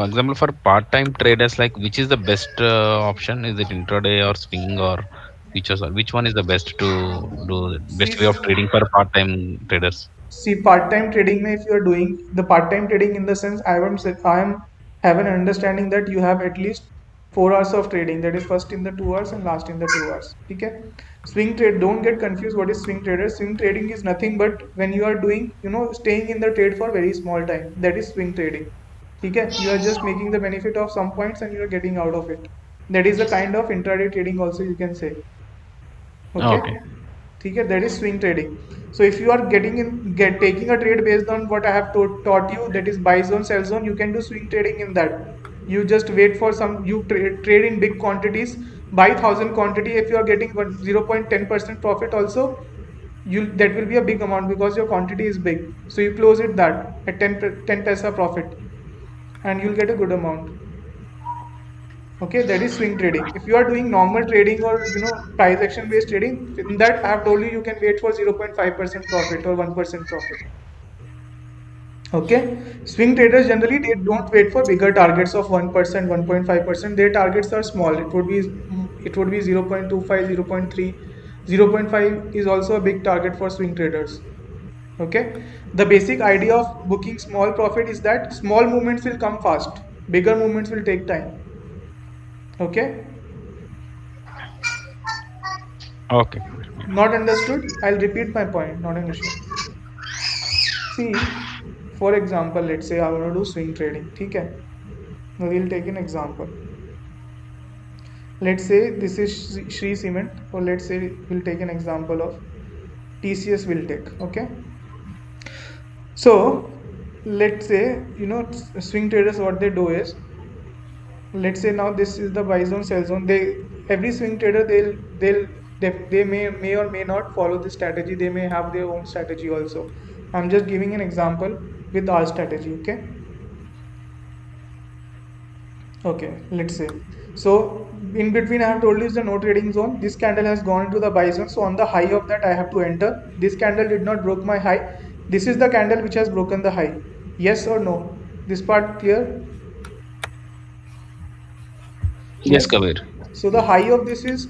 example, for part-time traders, like which is the best option? Is it intraday or swing or futures, or which one is the best to do best way See, of trading for part-time traders? See, part-time trading, mein, if you are doing the part-time trading in the sense, I am have an understanding that you have at least 4 hours of trading. That is first in the 2 hours and last in the 2 hours. Okay. Swing trade. Don't get confused. What is swing trader? Swing trading is nothing but when you are doing, staying in the trade for very small time. That is swing trading. Okay. You are just making the benefit of some points and you are getting out of it. That is a kind of intraday trading also you can say. Okay. Okay. ठीक है, that is swing trading. So if you are taking a trade based on what I have taught you, that is buy zone, sell zone, you can do swing trading in that. You just wait for trade in big quantities, buy 1,000 quantity. If you are getting 0.10% profit also, you that will be a big amount because your quantity is big. So you close it that at 10 paisa profit, and you'll get a good amount. Okay, that is swing trading. If you are doing normal trading or price action based trading, in that I have told you you can wait for 0.5% profit or 1% profit. Okay, swing traders generally they don't wait for bigger targets of 1%, 1.5%. Their targets are small. It would be 0.25, 0.3, 0.5 is also a big target for swing traders. Okay, the basic idea of booking small profit is that small movements will come fast, bigger movements will take time. Okay. Okay. Not understood? I'll repeat my point, not an issue. See, for example, let's say I want to do swing trading. Okay? Now we'll take an example. Let's say this is Shree Cement, or let's say we'll take an example of TCS will take. Okay. So let's say, swing traders, what they do is, let's say now this is the buy zone, sell zone. Every swing trader, they may or may not follow this strategy. They may have their own strategy also. I'm just giving an example with our strategy. Okay, let's say. So in between, I have told you is the no trading zone. This candle has gone into the buy zone. So on the high of that, I have to enter. This candle did not broke my high. This is the candle which has broken the high. Yes or no? This part clear? Yes, Yes. Kabir. So the high of this is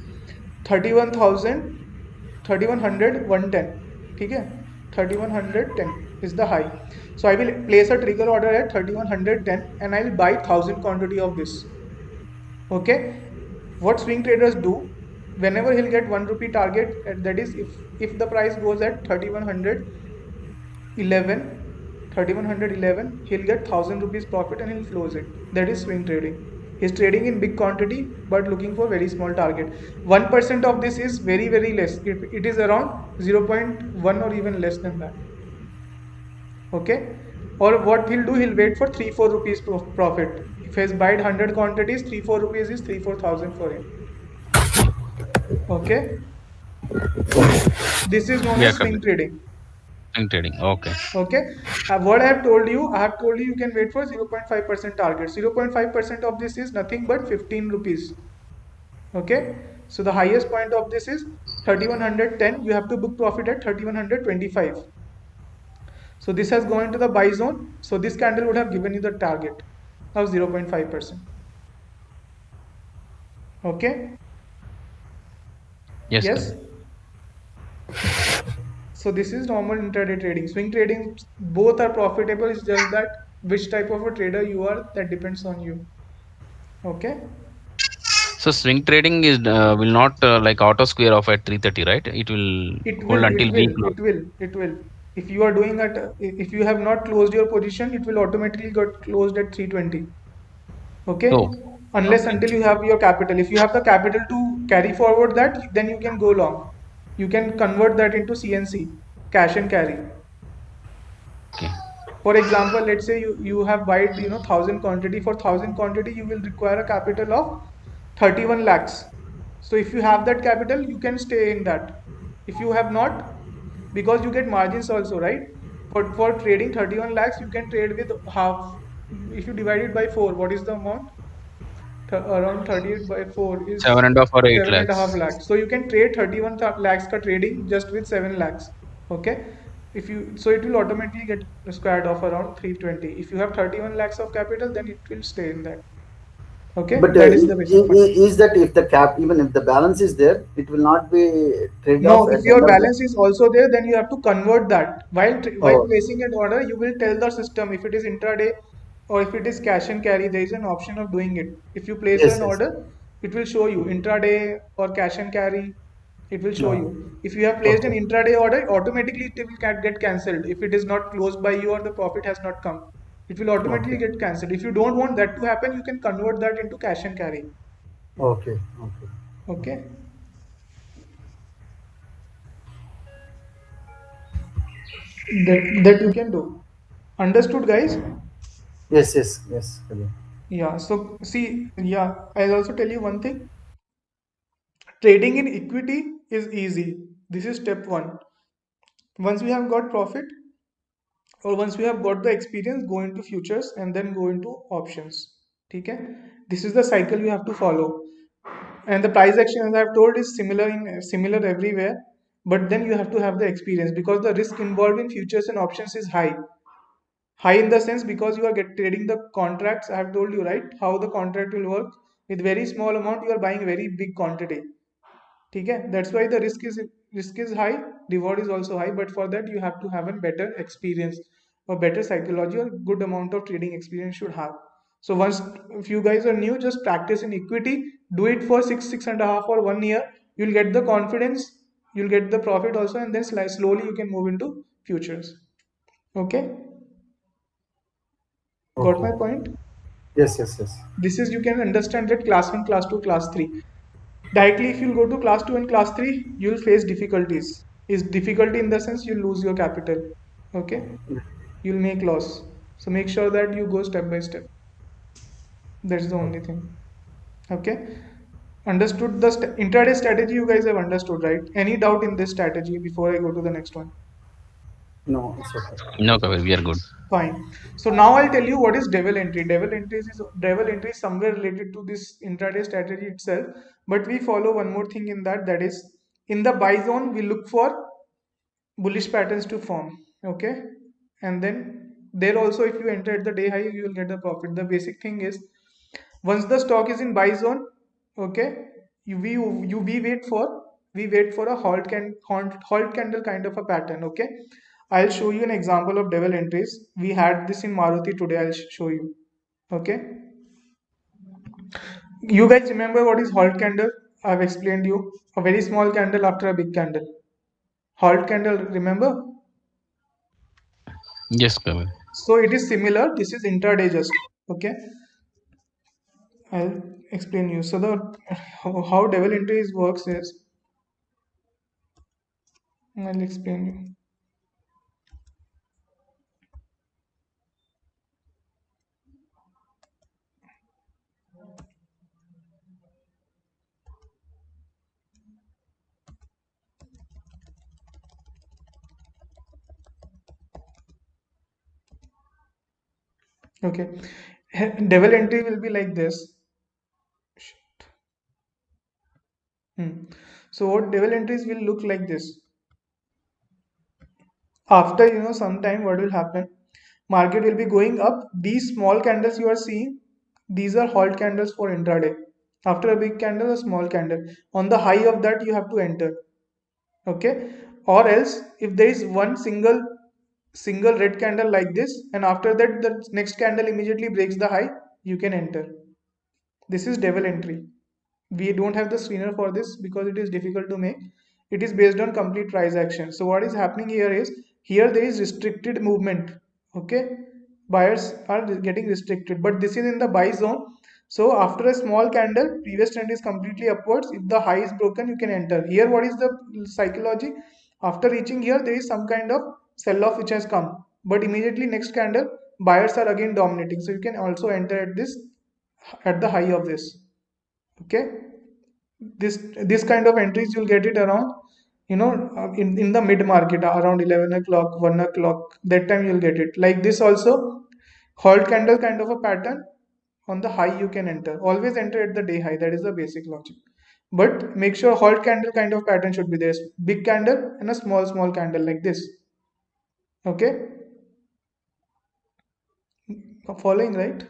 31,000, 3100, 110. Okay? 3110 is the high. So I will place a trigger order at 3110 and I will buy 1000 quantity of this. Okay, what swing traders do, whenever he'll get 1 rupee target, that is, if the price goes at 3111, he'll get 1000 rupees profit and he'll close it. That is swing trading. He's trading in big quantity but looking for very small target. 1% of this is very, very less. It is around 0.1 or even less than that. Okay, or what he'll do, he'll wait for 3-4 rupees profit. If he's buyed 100 quantities, 3-4 rupees is 3-4 thousand for him. Okay, this is known Yeah, as swing Kabir. trading. Swing trading. Okay. Okay, what I have told you you can wait for 0.5% target. 0.5% of this is nothing but 15 rupees. Okay, so the highest point of this is 3110. You have to book profit at 3125. So this has gone into the buy zone. So this candle would have given you the target of 0.5%. Okay. Yes, Yes. Kabir. So this is normal intraday trading. Swing trading, both are profitable. It's just that which type of a trader you are, that depends on you. Okay. So swing trading is will not like auto square off at 3:30, right? It will It hold will, it until we will, close. it will, it will. If you are doing at, if you have not closed your position, it will automatically get closed at 320. Oh, Okay. Unless okay. until you have your capital. If you have the capital to carry forward that, then you can go long. You can convert that into CNC, cash and carry. Okay. For example, let's say you have bought 1000 quantity. For 1000 quantity you will require a capital of 31 lakhs. So if you have that capital, you can stay in that. If you have not, because you get margins also, right? For trading 31 lakhs, you can trade with half. If you divide it by 4, what is the amount? Around 38 by 4 is 7.5 or 8 seven and a half lakhs. lakhs. So you can trade 31 lakhs ka trading just with 7 lakhs. Okay. If you, so it will automatically get squared off around 320. If you have 31 lakhs of capital, then it will stay in that. Okay. But That is the basic point. is that if the cap, even if the balance is there, it will not be traded No, off if at the your end of the. balance is also there, then you have to convert that. While Oh, placing an order, you will tell the system if it is intraday or if it is cash and carry. There is an option of doing it. If you place yes, an yes. order, it will show you intraday or cash and carry. It will show No. you. If you have placed an Okay. intraday order, automatically it will get cancelled. If it is not closed by you or the profit has not come, it will automatically Okay. get cancelled. If you don't want that to happen, you can convert that into cash and carry. Okay. Okay. Okay, that you can do. Understood, guys? Yes, yes, yes. Kabir. Yeah, so see, yeah, I'll also tell you one thing. Trading in equity is easy. This is step one. Once we have got profit, or once we have got the experience, go into futures and then go into options. Okay? This is the cycle you have to follow. And the price action, as I've told, is similar everywhere. But then you have to have the experience because the risk involved in futures and options is high. High in the sense because you are trading the contracts. I have told you, right, how the contract will work. With very small amount, you are buying very big quantity. Okay, that's why the risk is high, reward is also high, but for that you have to have a better experience or better psychology or good amount of trading experience should have. So once, if you guys are new, just practice in equity, do it for 6.5 or 1 year. You'll get the confidence, you'll get the profit also, and then slowly you can move into futures. Okay, got Okay. my point? Yes, yes, yes. This is, you can understand that class 1, class 2, class 3. Directly, if you'll go to class 2 and class 3, you'll face difficulties. Is difficulty in the sense you'll lose your capital. Okay, you'll make loss. So make sure that you go step by step. That's the only thing. Okay, understood the intraday strategy. You guys have understood, right? Any doubt in this strategy before I go to the next one? No, it's okay. No, Kapil, we are good. Fine. So now I'll tell you what is devil entry. Devil entry is somewhere related to this intraday strategy itself, but we follow one more thing in that, that is in the buy zone we look for bullish patterns to form. Okay, and then there also if you enter at the day high you will get the profit. The basic thing is once the stock is in buy zone, okay, we wait for a halt candle kind of a pattern. Okay, I'll show you an example of devil entries. We had this in Maruti today. I'll show you. Okay, you guys remember what is halt candle? I've explained you a very small candle after a big candle. Halt candle, remember? Yes, Kapil. So it is similar. This is intraday just. Okay, I'll explain you. So the how devil entries works is I'll explain you. Okay, devil entry will be like this. Hmm. So what devil entries will look like this. After some time, what will happen? Market will be going up. These small candles you are seeing, these are halt candles for intraday. After a big candle, a small candle. On the high of that, you have to enter. Okay, or else if there is one single red candle like this, and after that the next candle immediately breaks the high, you can enter. This is devil entry. We don't have the screener for this because it is difficult to make. It is based on complete price action. So what is happening here is, here there is restricted movement. Okay, buyers are getting restricted, but this is in the buy zone. So after a small candle, previous trend is completely upwards. If the high is broken, you can enter. Here what is the psychology? After reaching here, there is some kind of sell off which has come, but immediately next candle buyers are again dominating, so you can also enter at this, at the high of this. Okay, this kind of entries you'll get it around, in the mid market around 11 o'clock, 1 o'clock. That time you'll get it like this also. Halt candle kind of a pattern. On the high you can enter, always enter at the day high. That is the basic logic, but make sure halt candle kind of pattern should be there. Big candle and a small candle like this. Okay, following, right?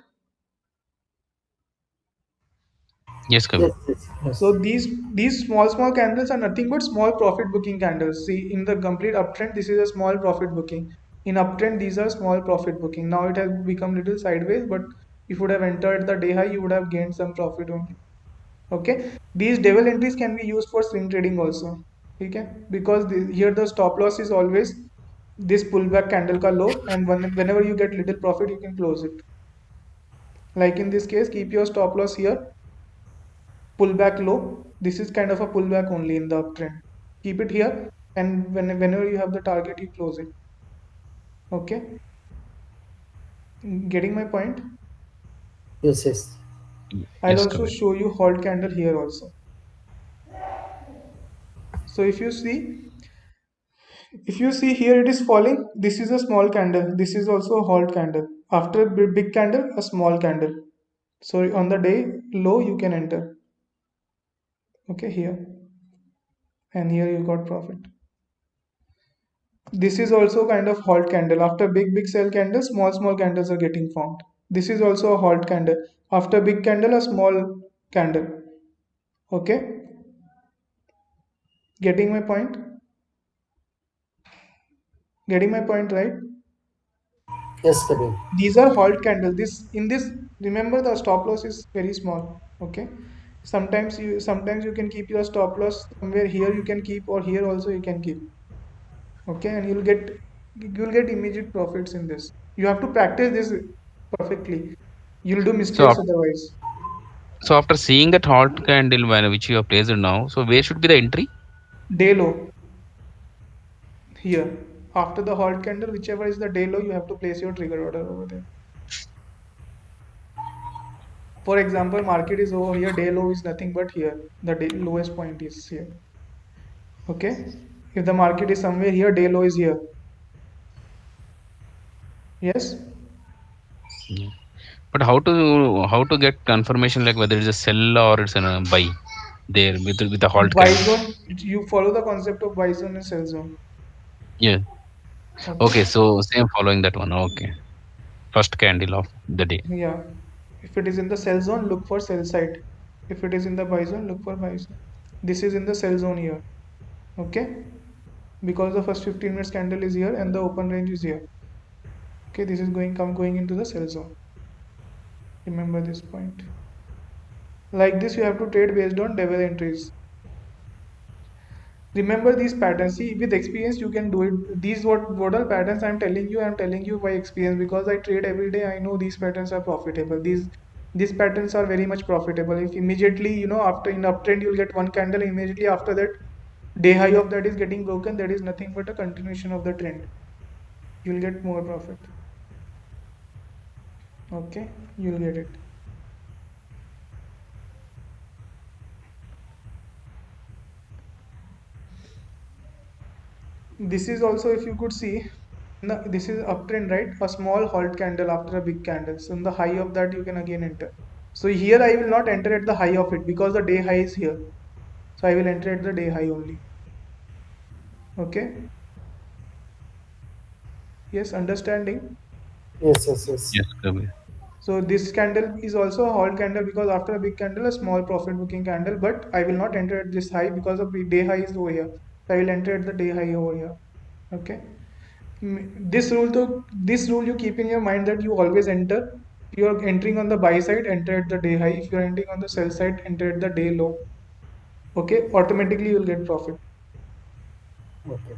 Yes, Yes, Kapil. yes, yes. So these small candles are nothing but small profit booking candles. See, in the complete uptrend, this is a small profit booking. In uptrend, these are small profit booking. Now it has become little sideways, but if you would have entered the day high, you would have gained some profit only. Okay, these devil entries can be used for swing trading also. Okay, because here the stop loss is always this pullback candle ka low, and whenever you get little profit, you can close it. Like in this case, keep your stop loss here, pullback low. This is kind of a pullback only in the uptrend. Keep it here, and whenever you have the target, you close it. Okay, getting my point? Yes, yes. I'll Yes, also Kapil. show you halt candle here also. So if you see here, it is falling. This is a small candle. This is also a halt candle. After a big candle, a small candle. So on the day low, you can enter. Okay, here, and here you got profit. This is also kind of halt candle. After big sell candle, small candles are getting formed. This is also a halt candle. After big candle, a small candle. Okay, getting my point? Getting my point, right? Yes, Kabir. These are halt candles. This, remember the stop loss is very small. Okay, sometimes you can keep your stop loss somewhere here. You can keep, or here also you can keep. Okay, and you'll get immediate profits in this. You have to practice this perfectly. You'll do So, mistakes otherwise. So after seeing that halt candle which you have placed now, so where should be the entry? Day low here. After the halt candle, whichever is the day low, you have to place your trigger order over there. For example, market is over here, day low is nothing but here. The day lowest point is here. Okay. If the market is somewhere here, day low is here. Yes. Yeah. But how to get confirmation like whether it's a sell or it's a buy there with the halt Buy candle? zone, you follow the concept of buy zone and sell zone. Yeah. Okay, Okay. so same following that one. Okay. First candle of the day. Yeah. If it is in the sell zone, look for sell side. If it is in the buy zone, look for buy zone. This is in the sell zone here. Okay. Because the first 15 minutes candle is here and the open range is here. Okay. This is going into the sell zone. Remember this point. Like this, you have to trade based on devil entries. Remember these patterns. See, with experience, you can do it. These what are patterns I'm telling you. I'm telling you by experience because I trade every day. I know these patterns are profitable. These patterns are very much profitable. If immediately, after in uptrend you'll get one candle. Immediately after that, day high of that is getting broken. That is nothing but a continuation of the trend. You'll get more profit. Okay, you'll get it. This is also, if you could see, this is uptrend, right? A small halt candle after a big candle. So in the high of that, you can again enter. So here I will not enter at the high of it because the day high is here. So I will enter at the day high only. Okay. Yes, understanding. Yes, yes, yes. Yes, Kabir. So this candle is also a halt candle because after a big candle, a small profit booking candle. But I will not enter at this high because of the day high is over here. So I will enter at the day high over here. Okay. This rule you keep in your mind that you always enter. If you are entering on the buy side, enter at the day high. If you are entering on the sell side, enter at the day low. Okay, automatically you will get profit. Okay.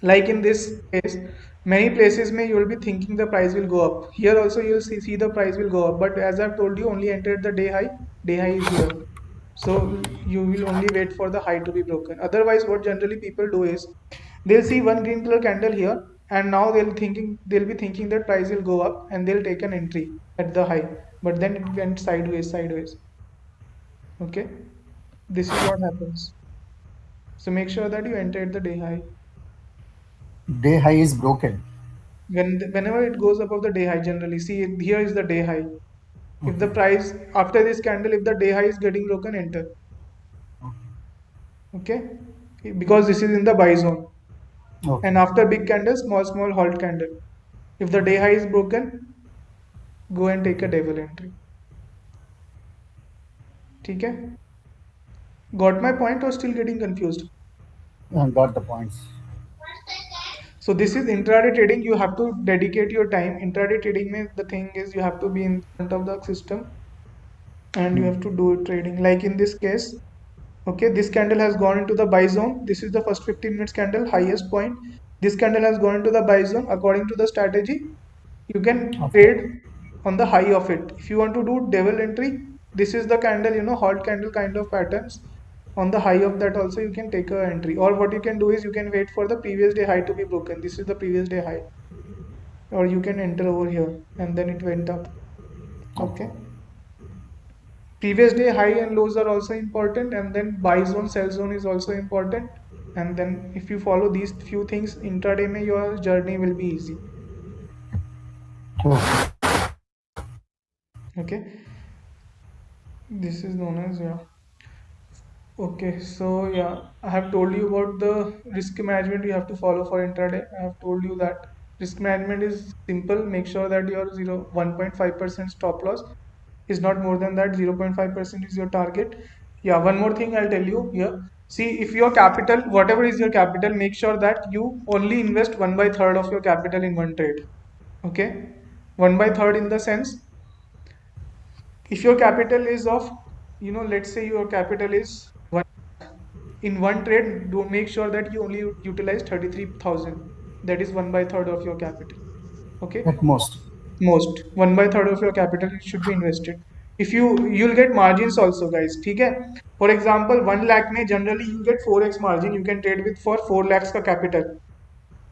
Like in this case, many places may you will be thinking the price will go up. Here also you will see the price will go up, but as I've told you, only enter at the day high. Day high is here. So you will only wait for the high to be broken. Otherwise, what generally people do is they'll see one green color candle here, and now they'll be thinking that price will go up, and they'll take an entry at the high. But then it went sideways. Okay, this is what happens. So make sure that you enter at the day high. Day high is broken. Whenever it goes above the day high, generally see here is the day high. If the Okay. price after this candle, if the day high is getting broken, enter. Okay, because this is in the buy zone. Okay. And after big candle, small halt candle. If the day high is broken, go and take a devil entry. ठीक है? Got my point or still getting confused? Got the points. So this is intraday trading. You have to dedicate your time. Intraday trading means the thing is you have to be in front of the system and you Hmm. have to do trading. Like in this case, okay, this candle has gone into the buy zone. This is the first 15 minutes candle, highest point. This candle has gone into the buy zone. According to the strategy, you can Okay. trade on the high of it. If you want to do devil entry, this is the candle, halt candle kind of patterns. On the high of that also you can take a entry. Or what you can do is you can wait for the previous day high to be broken. This is the previous day high. Or you can enter over here and then it went up. Okay. Okay. Previous day high and lows are also important, and then buy zone, sell zone is also important. And then if you follow these few things intraday, mein your journey will be easy. Okay. Okay, this is known as, yeah. Okay, so yeah, I have told you about the risk management you have to follow for intraday. I have told you that risk management is simple. Make sure that your 1.5% stop loss is not more than that. 0.5% is your target. Yeah, one more thing I'll tell you here. See, if your capital, whatever is your capital, make sure that you only invest 1/3 of your capital in one trade. Okay, 1/3 in the sense, if your capital is of, let's say your capital is one, in one trade, do make sure that you only utilize 33,000. That is 1/3 of your capital. Okay, At most. most 1/3 of your capital should be invested. if you'll get margins also guys, ठीक है. For example 1 lakh में generally you get 4x margin you can trade with for 4 lakhs का capital.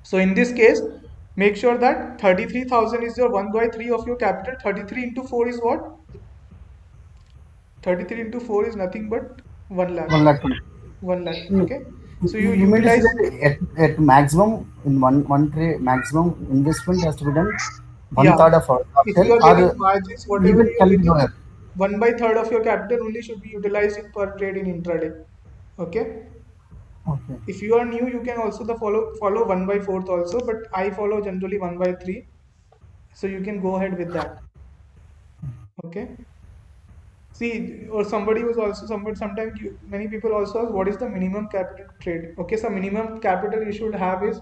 So in this case make sure that 33,000 is your 1 by 3 of your capital. 33 into 4 is what? 33 into 4 is nothing but 1 lakh. 1 lakh. 1 lakh. Mm. Okay. So you You mean to say utilize, that at maximum in one trade, maximum investment has to be done one yeah. third of our If you capital, are getting or margins, whatever even you are can be getting, lower. 1 by third of your capital only should be utilized in per trade in intraday. Okay. Okay. If you are new, you can also the follow 1 by fourth also, but I follow generally 1 by 3. So you can go ahead with that. Okay. See, or somebody was also sometimes many people also ask what is the minimum capital trade. Okay, so minimum capital you should have is,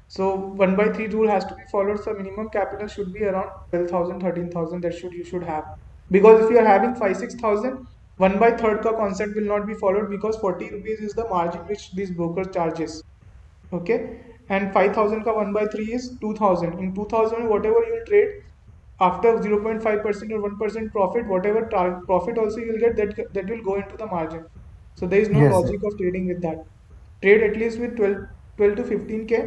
so 1 by 3 rule has to be followed. So minimum capital should be around 12,000, 13,000. That you should have, because if you are having 5 6,000, 1 by third ka concept will not be followed, because 40 rupees is the margin which these broker charges. Okay, and 5,000 ka 1 by 3 is 2,000. In 2,000 whatever you will trade, after 0.5% or 1% profit, whatever profit also you will get, that will go into the margin. So there is no Yes. logic of trading with that. Trade at least with 12 to 15k.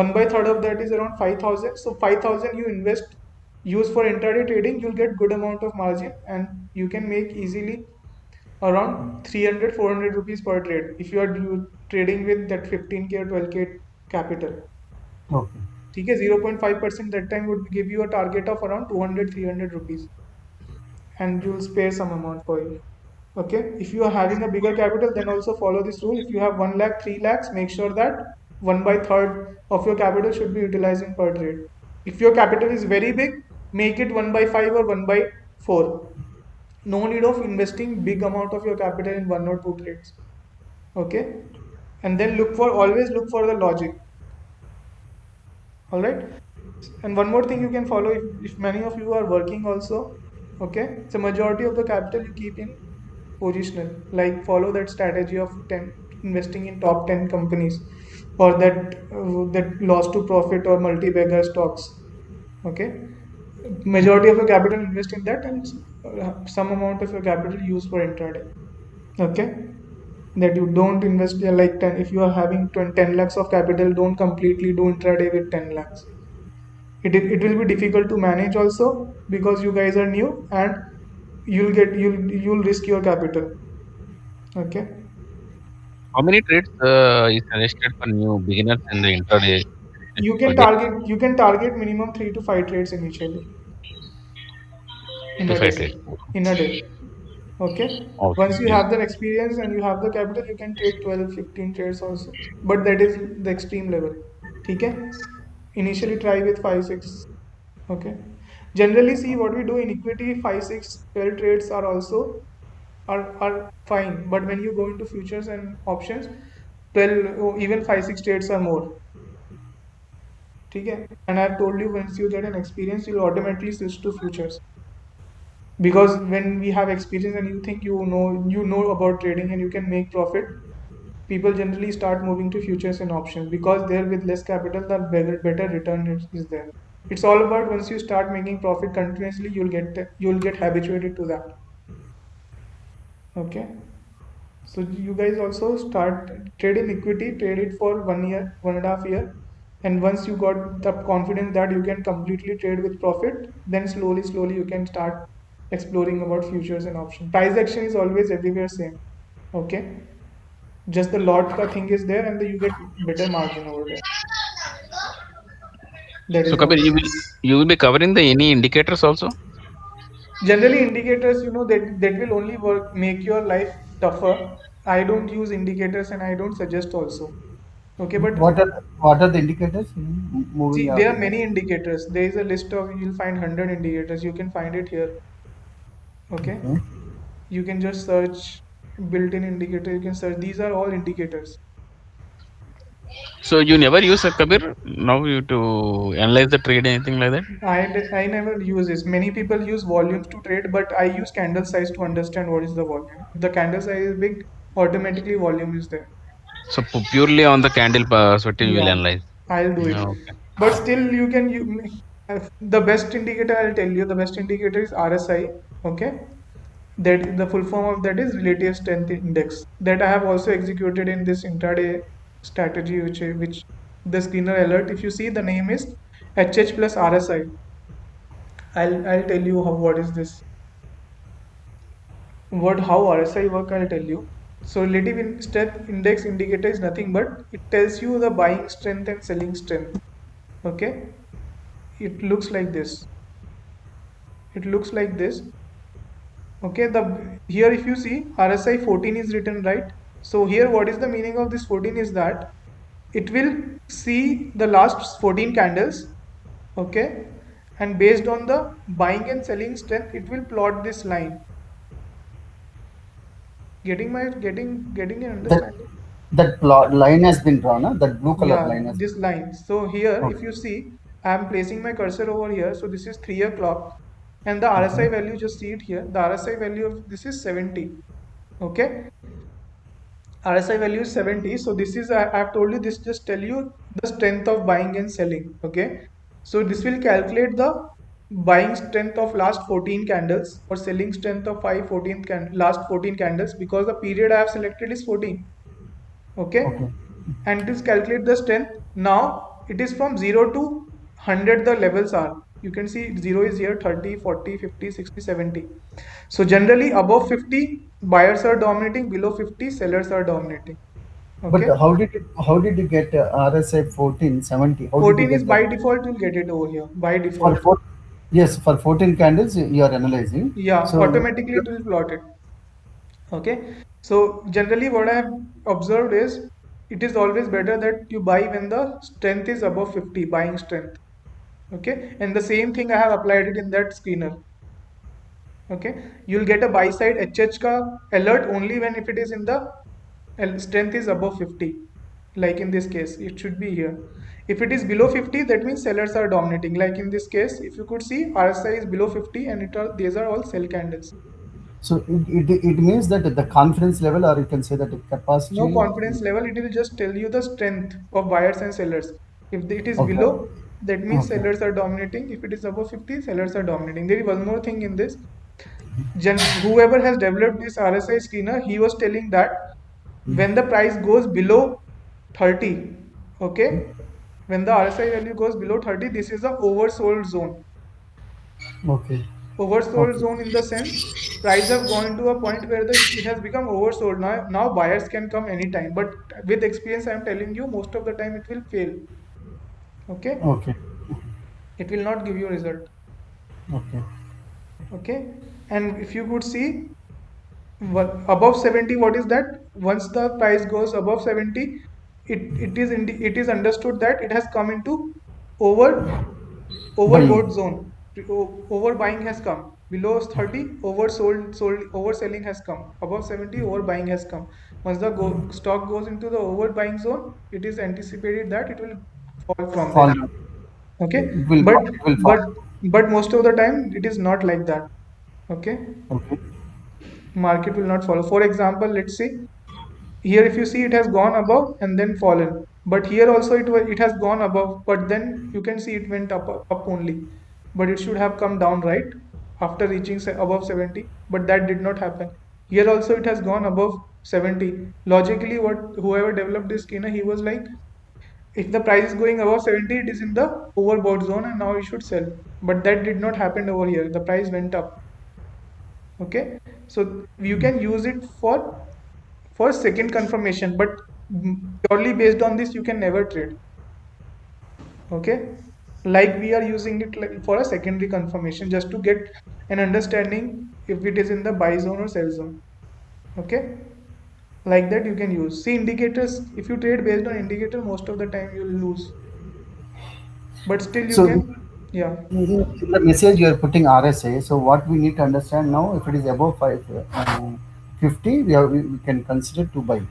1 by third of that is around 5,000. So 5,000 you invest, use for intraday trading, you'll get good amount of margin, and you can make easily around 300 400 rupees per trade if you are trading with that 15k or 12k capital. Okay. ठीक है, 0.5% that time would give you a target of around 200 300 rupees, and you'll spare some amount for you. Okay, if you are having a bigger capital, then also follow this rule. If you have 1 lakh 3 lakhs, make sure that 1 by third of your capital should be utilized in per trade. If your capital is very big, make it 1 by 5 or 1 by 4. No need of investing big amount of your capital in 1 or 2 trades. Okay, and then always look for the logic. All right. And one more thing you can follow, if many of you are working also, okay, so majority of the capital you keep in positional, like follow that strategy of 10 investing in top 10 companies, or that loss to profit or multi-bagger stocks. Okay, majority of your capital invest in that, and some amount of your capital use for intraday. Okay, that you don't invest like 10. If you are having 10 lakhs of capital, don't completely do intraday with 10 lakhs. It will be difficult to manage also, because you guys are new, and you'll risk your capital. Okay, How many trades is suggested for new beginners in the intraday for get you can target minimum 3 to 5 trades initially in to a five day. trades? In a day. Okay, Okay. once you Yes. have that experience and you have the capital, you can trade 12 15 trades also, but that is the extreme level. Okay, initially try with 5 6. Okay, generally see what we do in equity, 5 6 12 trades are also are fine, but when you go into futures and options, 12 or even 5 6 trades are more. Okay, and I've told you, once you get an experience, you'll automatically switch to futures, because when we have experience and you think you know about trading and you can make profit, people generally start moving to futures and options, because there with less capital the better return is there. It's all about, once you start making profit continuously, you'll get habituated to that. Okay, so you guys also start trade in equity, trade it for 1 year, 1.5 year, and once you got the confidence that you can completely trade with profit, then slowly you can start exploring about futures and options. Price action is always everywhere same. Okay, just the lot ka thing is there, and you get better margin over there. That So is what. Kabir, you will be covering the any indicators also? Generally indicators, that will only make your life tougher. I don't use indicators, and I don't suggest also. Okay, but What are the indicators? see, Moving there are average. many indicators. There is a list of, you'll find 100 indicators. You can find it here. Okay, Okay. you can just search built-in indicator. You can search. These are all indicators. So you never use a Kabir now you to analyze the trade anything like that? I never use this. Many people use volumes to trade, but I use candle size to understand what is the volume. If the candle size is big, automatically volume is there. So purely on the candle perspective you will Yeah, analyze. I'll do it. Okay. But still, the best indicator, I'll tell you, the best indicator is RSI. Okay, that the full form of that is relative strength index, that I have also executed in this intraday strategy, which the screener alert, if you see, the name is HH plus RSI. I'll tell you how, what is this, what how RSI work, I'll tell you. So relative strength index indicator is nothing but it tells you the buying strength and selling strength. Okay, it looks like this. It looks like this. Okay, the here if you see RSI 14 is written, right? So here what is the meaning of this 14 is that it will see the last 14 candles, okay, and based on the buying and selling strength it will plot this line. Getting an That understanding? that plot line has been drawn. Huh? That blue color Yeah, line has. this line. So here, if Okay. you see, I am placing my cursor over here. So this is 3 o'clock, and the Okay. RSI value, just see it here. The RSI value of this is 70. Okay, RSI value is 70. So this is, I've told you this, just tell you the strength of buying and selling. Okay, so this will calculate the buying strength of last 14 candles or selling strength of last 14 candles, because the period I have selected is 14. Okay, Okay. and it is calculate the strength. Now it is from 0 to 100, the levels are, you can see 0 is here, 30, 40, 50, 60, 70. So generally above 50 buyers are dominating, below 50 sellers are dominating. But Okay, how did you get RSI 1470? How did you 14 is get that? by default, you'll get it over here by For default. four, yes, for 14 candles you are analyzing. Yeah, So automatically it will plot it. Okay, so generally what I have observed is it is always better that you buy when the strength is above 50, buying strength. Okay, and the same thing I have applied it in that screener. Okay, you'll get a buy side HH ka alert only when if it is in the strength is above 50, like in this case it should be here. If it is below 50, that means sellers are dominating, like in this case if you could see RSI is below 50 and these are all sell candles. it means that the confidence level, or you can say that the No capacity. confidence level, it will just tell you the strength of buyers and sellers. If it is Okay. below, that means Okay. sellers are dominating. If it is above 50, sellers are dominating. There is one more thing in this. Whoever has developed this RSI screener, he was telling that when the price goes below 30, okay, when the RSI value goes below 30, this is a oversold zone. Okay. Oversold Okay. zone in the sense price have gone to a point where it has become oversold. Now buyers can come anytime, but with experience I am telling you most of the time it will fail. Okay, Okay. it will not give you result. Okay. Okay, and if you could see above 70, what is that? Once the price goes above 70, it is understood that it has come into over Buying. overbought zone. Overbuying has come. Below 30, overselling has come. Above 70, overbuying has come. Once the stock goes into the overbuying zone, it is anticipated that it will fall from there. Fall down. Okay, It will but fall. It will but fall. but most of the time it is not like that. Okay, Okay. market will not follow. For example, let's see here, if you see, it has gone above and then fallen, but here also it has gone above, but then you can see it went up only, but it should have come down, right, after reaching above 70, but that did not happen. Here also it has gone above 70. Logically, what whoever developed this scanner, he was like, if the price is going above 70, it is in the overbought zone and now you should sell, but that did not happen over here. The price went up. Okay, so you can use it for second confirmation, but purely based on this you can never trade. Okay, like we are using it like for a secondary confirmation, just to get an understanding if it is in the buy zone or sell zone. Okay, like that you can use. See, indicators, if you trade based on indicator, most of the time you will lose, but still you So can. Yeah, in the message you are putting RSA. So what we need to understand now, if it is above 50, we can consider to buy.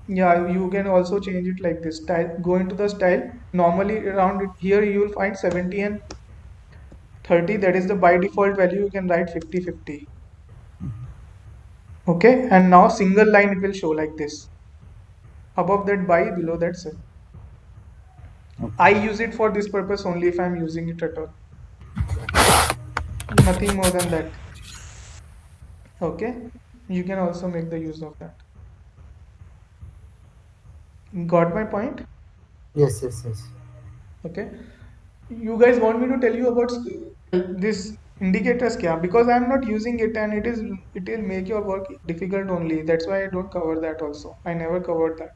yeah, you can also change it like this style. Go into the style, normally around it here you will find 70 and 30, that is the by default value. You can write 50-50. Okay, and now single line it will show like this, above that buy, below that sell. I Okay. use it for this purpose only, if I'm using it at all, nothing more than that. Okay, you can also make the use of that. Got my point? Yes, yes, yes. Okay. You guys want me to tell you about this indicators kya? Because I'm not using it and it will make your work difficult only. That's why I don't cover that also. I never covered that.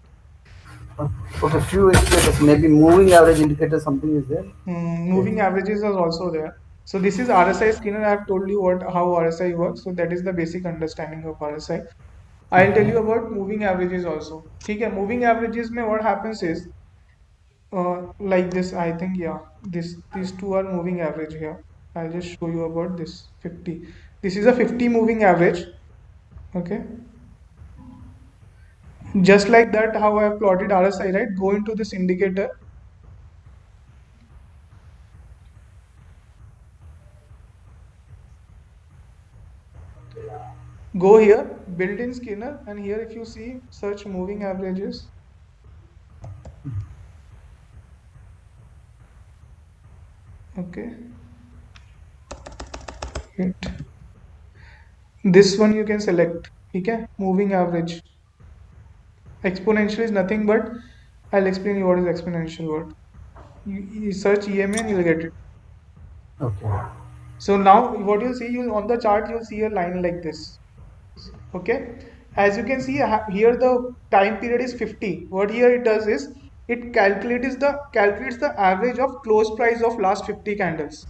Uh, okay, few indicators, maybe moving average indicator, something is there. Okay. Moving averages are also there. So this is RSI screener. I have told you what how RSI works. So that is the basic understanding of RSI. I'll tell you about moving averages also. Okay, moving averages mein what happens is like this. I think yeah, these two are moving average here. I'll just show you about this 50. This is a 50 moving average. Okay, just like that, how I have plotted RSI, right? Go into this indicator. Go here, built-in scanner, and here if you see search moving averages. Okay, wait. This one you can select. Okay, moving average. Exponential is nothing but I'll explain you what is exponential word. You search EMA and you'll get it. Okay. So now what you'll see, you on the chart you'll see a line like this. Okay, as you can see here the time period is 50. What here it does is it calculates the average of close price of last 50 candles.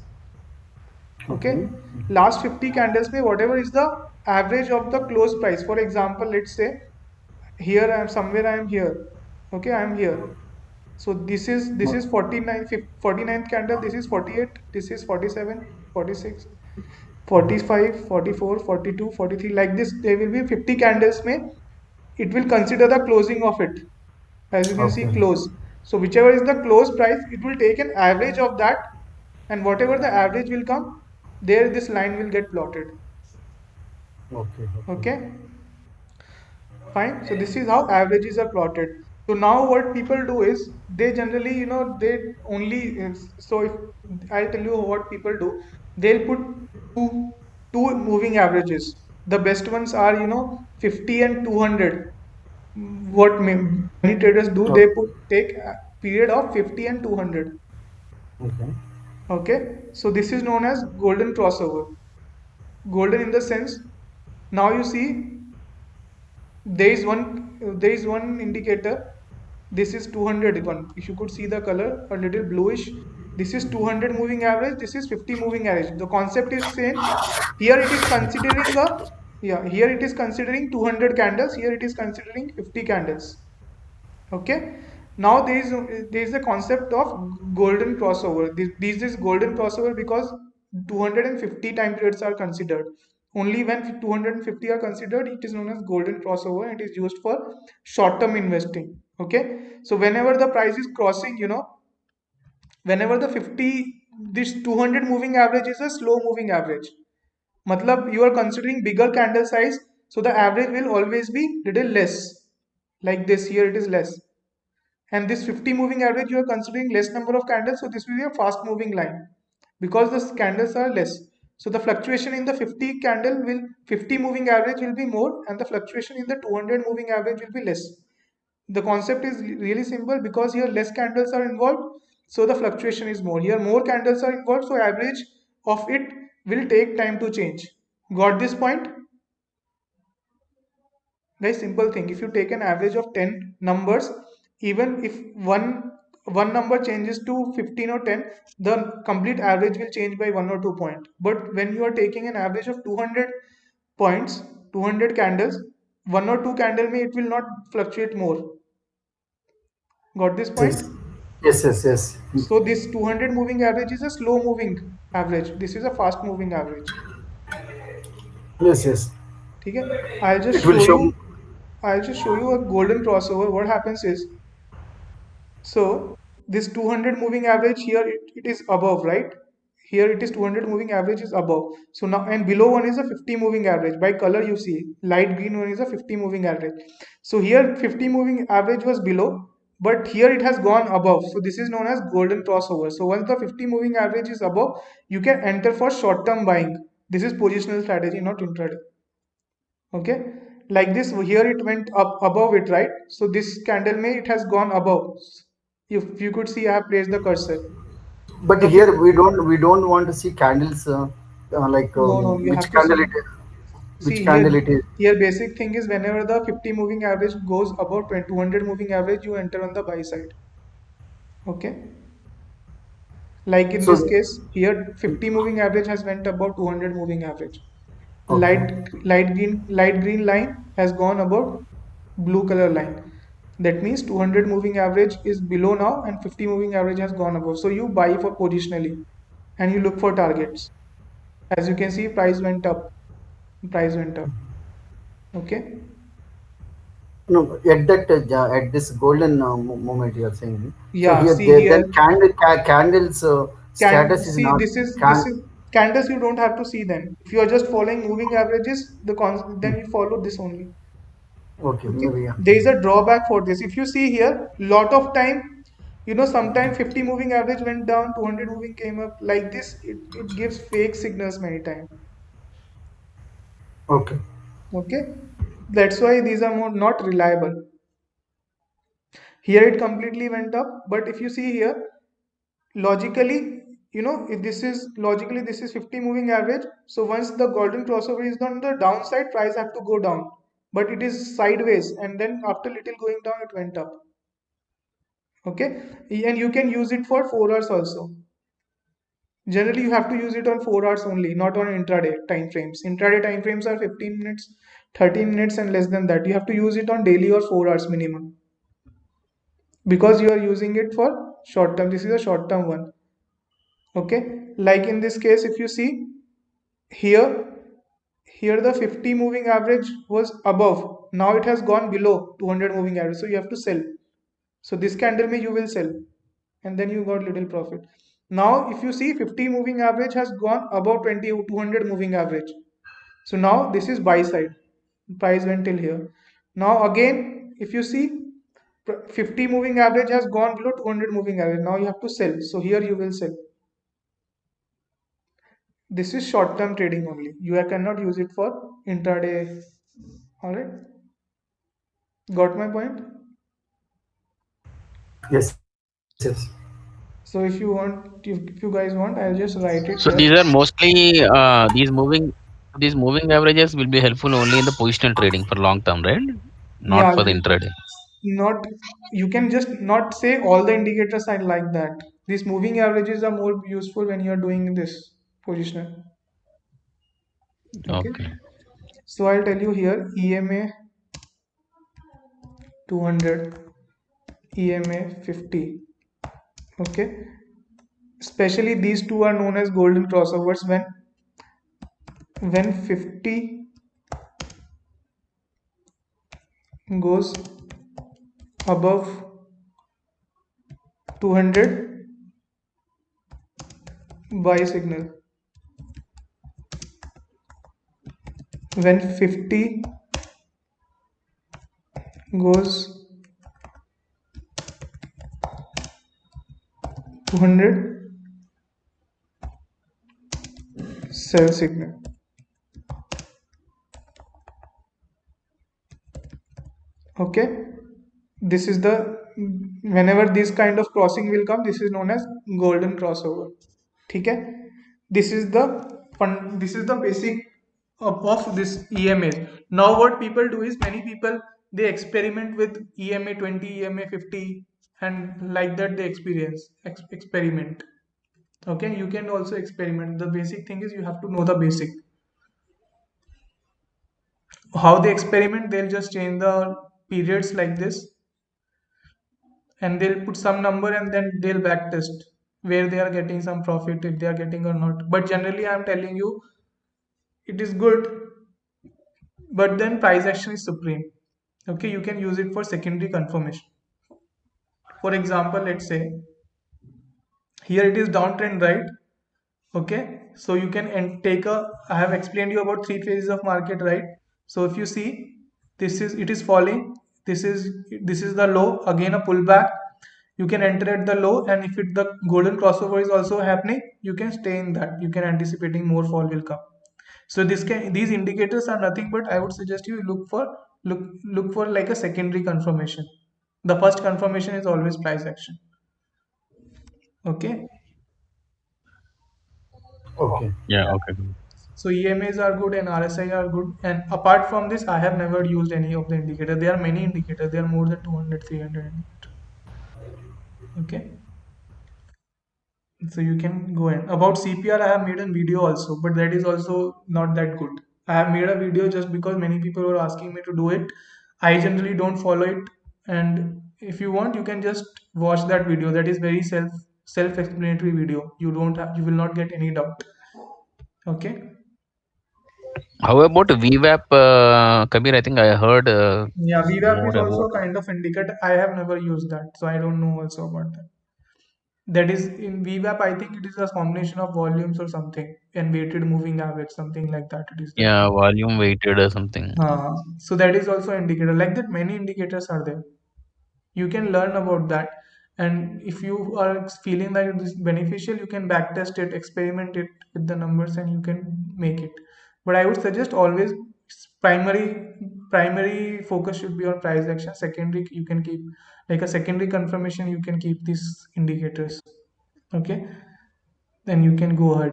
Okay. Okay, last 50 candles में whatever is the average of the close price. For example, let's say here I am somewhere, I am here. Okay, I am here. So this is 49 49th candle, this is 48, this is 47, 46, 45, 44, 42, 43, like this there will be 50 candles may it will consider the closing of it. As you can see, Okay. close. So whichever is the close price, it will take an average of that, and whatever the average will come, there this line will get plotted. Okay. Okay. Okay, fine. So this is how averages are plotted. So now what people do is they generally, they only so if I'll tell you what people do, they'll put two two moving averages. The best ones are 50 and 200. What many traders do, they Okay. take a period of 50 and 200. Okay. Okay, so this is known as golden crossover. Golden in the sense, now you see there is one indicator. This is 201. If you could see the color a little bluish, this is 200 moving average, this is 50 moving average. The concept is same. Here it is considering a yeah, here it is considering 200 candles, here it is considering 50 candles. Okay, now there is a concept of golden crossover. This is golden crossover because 250 time periods are considered. Only when 250 are considered, it is known as golden crossover. It is used for short term investing. Okay, so whenever the price is crossing, whenever the 50, this 200 moving average is a slow moving average. Matlab you are considering bigger candle size, so the average will always be little less. Like this, here it is less, and this 50 moving average you are considering less number of candles, so this will be a fast moving line because the candles are less. So the fluctuation in the 50 moving average will be more, and the fluctuation in the 200 moving average will be less. The concept is really simple because here less candles are involved, so the fluctuation is more. Here more candles are involved, so average of it will take time to change. Got this point? Very simple thing. If you take an average of 10 numbers, even if one number changes to 15 or 10, the complete average will change by 1 or 2 points. But when you are taking an average of 200 points, 200 candles, one or two candle may it will not fluctuate more. Got this point? Yes. Yes. Yes. Yes. So this 200 moving average is a slow moving average. This is a fast moving average. Yes. Yes. ठीक है? I'll just It will show you. show. I'll just show you a golden crossover. What happens is, so this 200 moving average here, it is above, right? Here it is 200 moving average is above. So now, and below one is a 50 moving average. By color you see light green one is a 50 moving average. So here 50 moving average was below, but here it has gone above. So this is known as golden crossover. So once the 50 moving average is above, you can enter for short term buying. This is positional strategy, not intraday. Okay, like this here it went up above it, right? So this candle may it has gone above. If you could see, I have placed the cursor. But The here we don't want to see candles like no, no, you which have to candle see. it is, which See here, candle it is. here basic thing is whenever the 50 moving average goes above 200 moving average, you enter on the buy side. Okay, like in So this case, here 50 moving average has went above 200 moving average. okay, Light green line has gone above blue color line. That means 200 moving average is below now and 50 moving average has gone above. So you buy for positionally and you look for targets. As you can see, price went up. Price went up. Okay. no, at that at this golden moment you are saying. So Yeah. here See there then here. candles Can status is see not this can. is candles you don't have to see then. If you are just following moving averages, then you follow this only. Okay, Okay, maybe yeah. there is a drawback for this. If you see here, lot of time, sometimes 50 moving average went down, 200 moving came up. Like this, it gives fake signals many times. Okay. Okay, that's why these are more not reliable. Here it completely went up, but if you see here, logically, if this is 50 moving average. So once the golden crossover is on the downside, price have to go down. But it is sideways, and then after little going down, it went up. Okay, and you can use it for 4 hours also. Generally you have to use it on 4 hours only, not on intraday time frames. Intraday time frames are 15 minutes, 30 minutes, and less than that. You have to use it on daily or 4 hours minimum, because you are using it for short term. This is a short term one. Okay, like in this case, if you see here, the 50 moving average was above. Now it has gone below 200 moving average, so you have to sell. So this candle may you will sell, and then you got little profit. Now if you see, 50 moving average has gone above 200 moving average. So now this is buy side. Price went till here. Now again, if you see, 50 moving average has gone below 200 moving average. Now you have to sell. So here you will sell. This is short term trading only. You cannot use it for intraday. All right. Got my point? Yes, yes. So if you guys want, I'll just write it So these here. are mostly these moving averages will be helpful only in the positional trading for long term, right? Not Yeah, for the intraday. not you can just not say all the indicators are like that. These moving averages are more useful when you're doing this positional. Okay. Okay. So I'll tell you here, EMA 200, EMA 50. Okay. Especially these two are known as golden crossovers. When 50 goes above 200, buy signal. When 50 goes 200, sell signal. Okay, this is the whenever this kind of crossing will come, this is known as golden crossover. ठीक है, this is the this is the basic of this EMA. Now what people do is, many people, they experiment with EMA 20, EMA 50, and like that they experiment. Okay, you can also experiment. The basic thing is you have to know the basic. How they experiment, they'll just change the periods like this, and they'll put some number, and then they'll back test where they are getting some profit, if they are getting or not. But generally I'm telling you, it is good, but then price action is supreme. Okay, you can use it for secondary confirmation. For example, let's say here it is downtrend, right? Okay, so you can take a, I have explained you about three phases of market, right? So if you see, it is falling, this is the low, again a pullback. You can enter at the low, and if the golden crossover is also happening, you can stay in that. You can anticipating more fall will come. So these indicators are nothing but, I would suggest you look for like a secondary confirmation. The first confirmation is always price action. Okay. Okay. Yeah. Okay. So EMAs are good and RSI are good. And apart from this, I have never used any of the indicators. There are many indicators. There are more than 200, 300. Okay. So you can go in. About CPR, I have made a video also, but that is also not that good. I have made a video just because many people were asking me to do it. I generally don't follow it. And if you want, you can just watch that video. That is very self-explanatory video. You will not get any doubt. Okay. How about VWAP, Kabir? I think I heard Yeah, VWAP more is also about. a kind of indicator. I have never used that, so I don't know also about that. That is in VWAP, I think it is a combination of volumes or something and weighted moving average, something like that. It is there. Yeah, volume weighted or something. So that is also indicator. Like that, many indicators are there. You can learn about that, and if you are feeling that it is beneficial, you can backtest it, experiment it with the numbers, and you can make it. But I would suggest always primary focus should be on price action. Secondary, you can keep like a secondary confirmation, you can keep these indicators. Okay, then you can go ahead.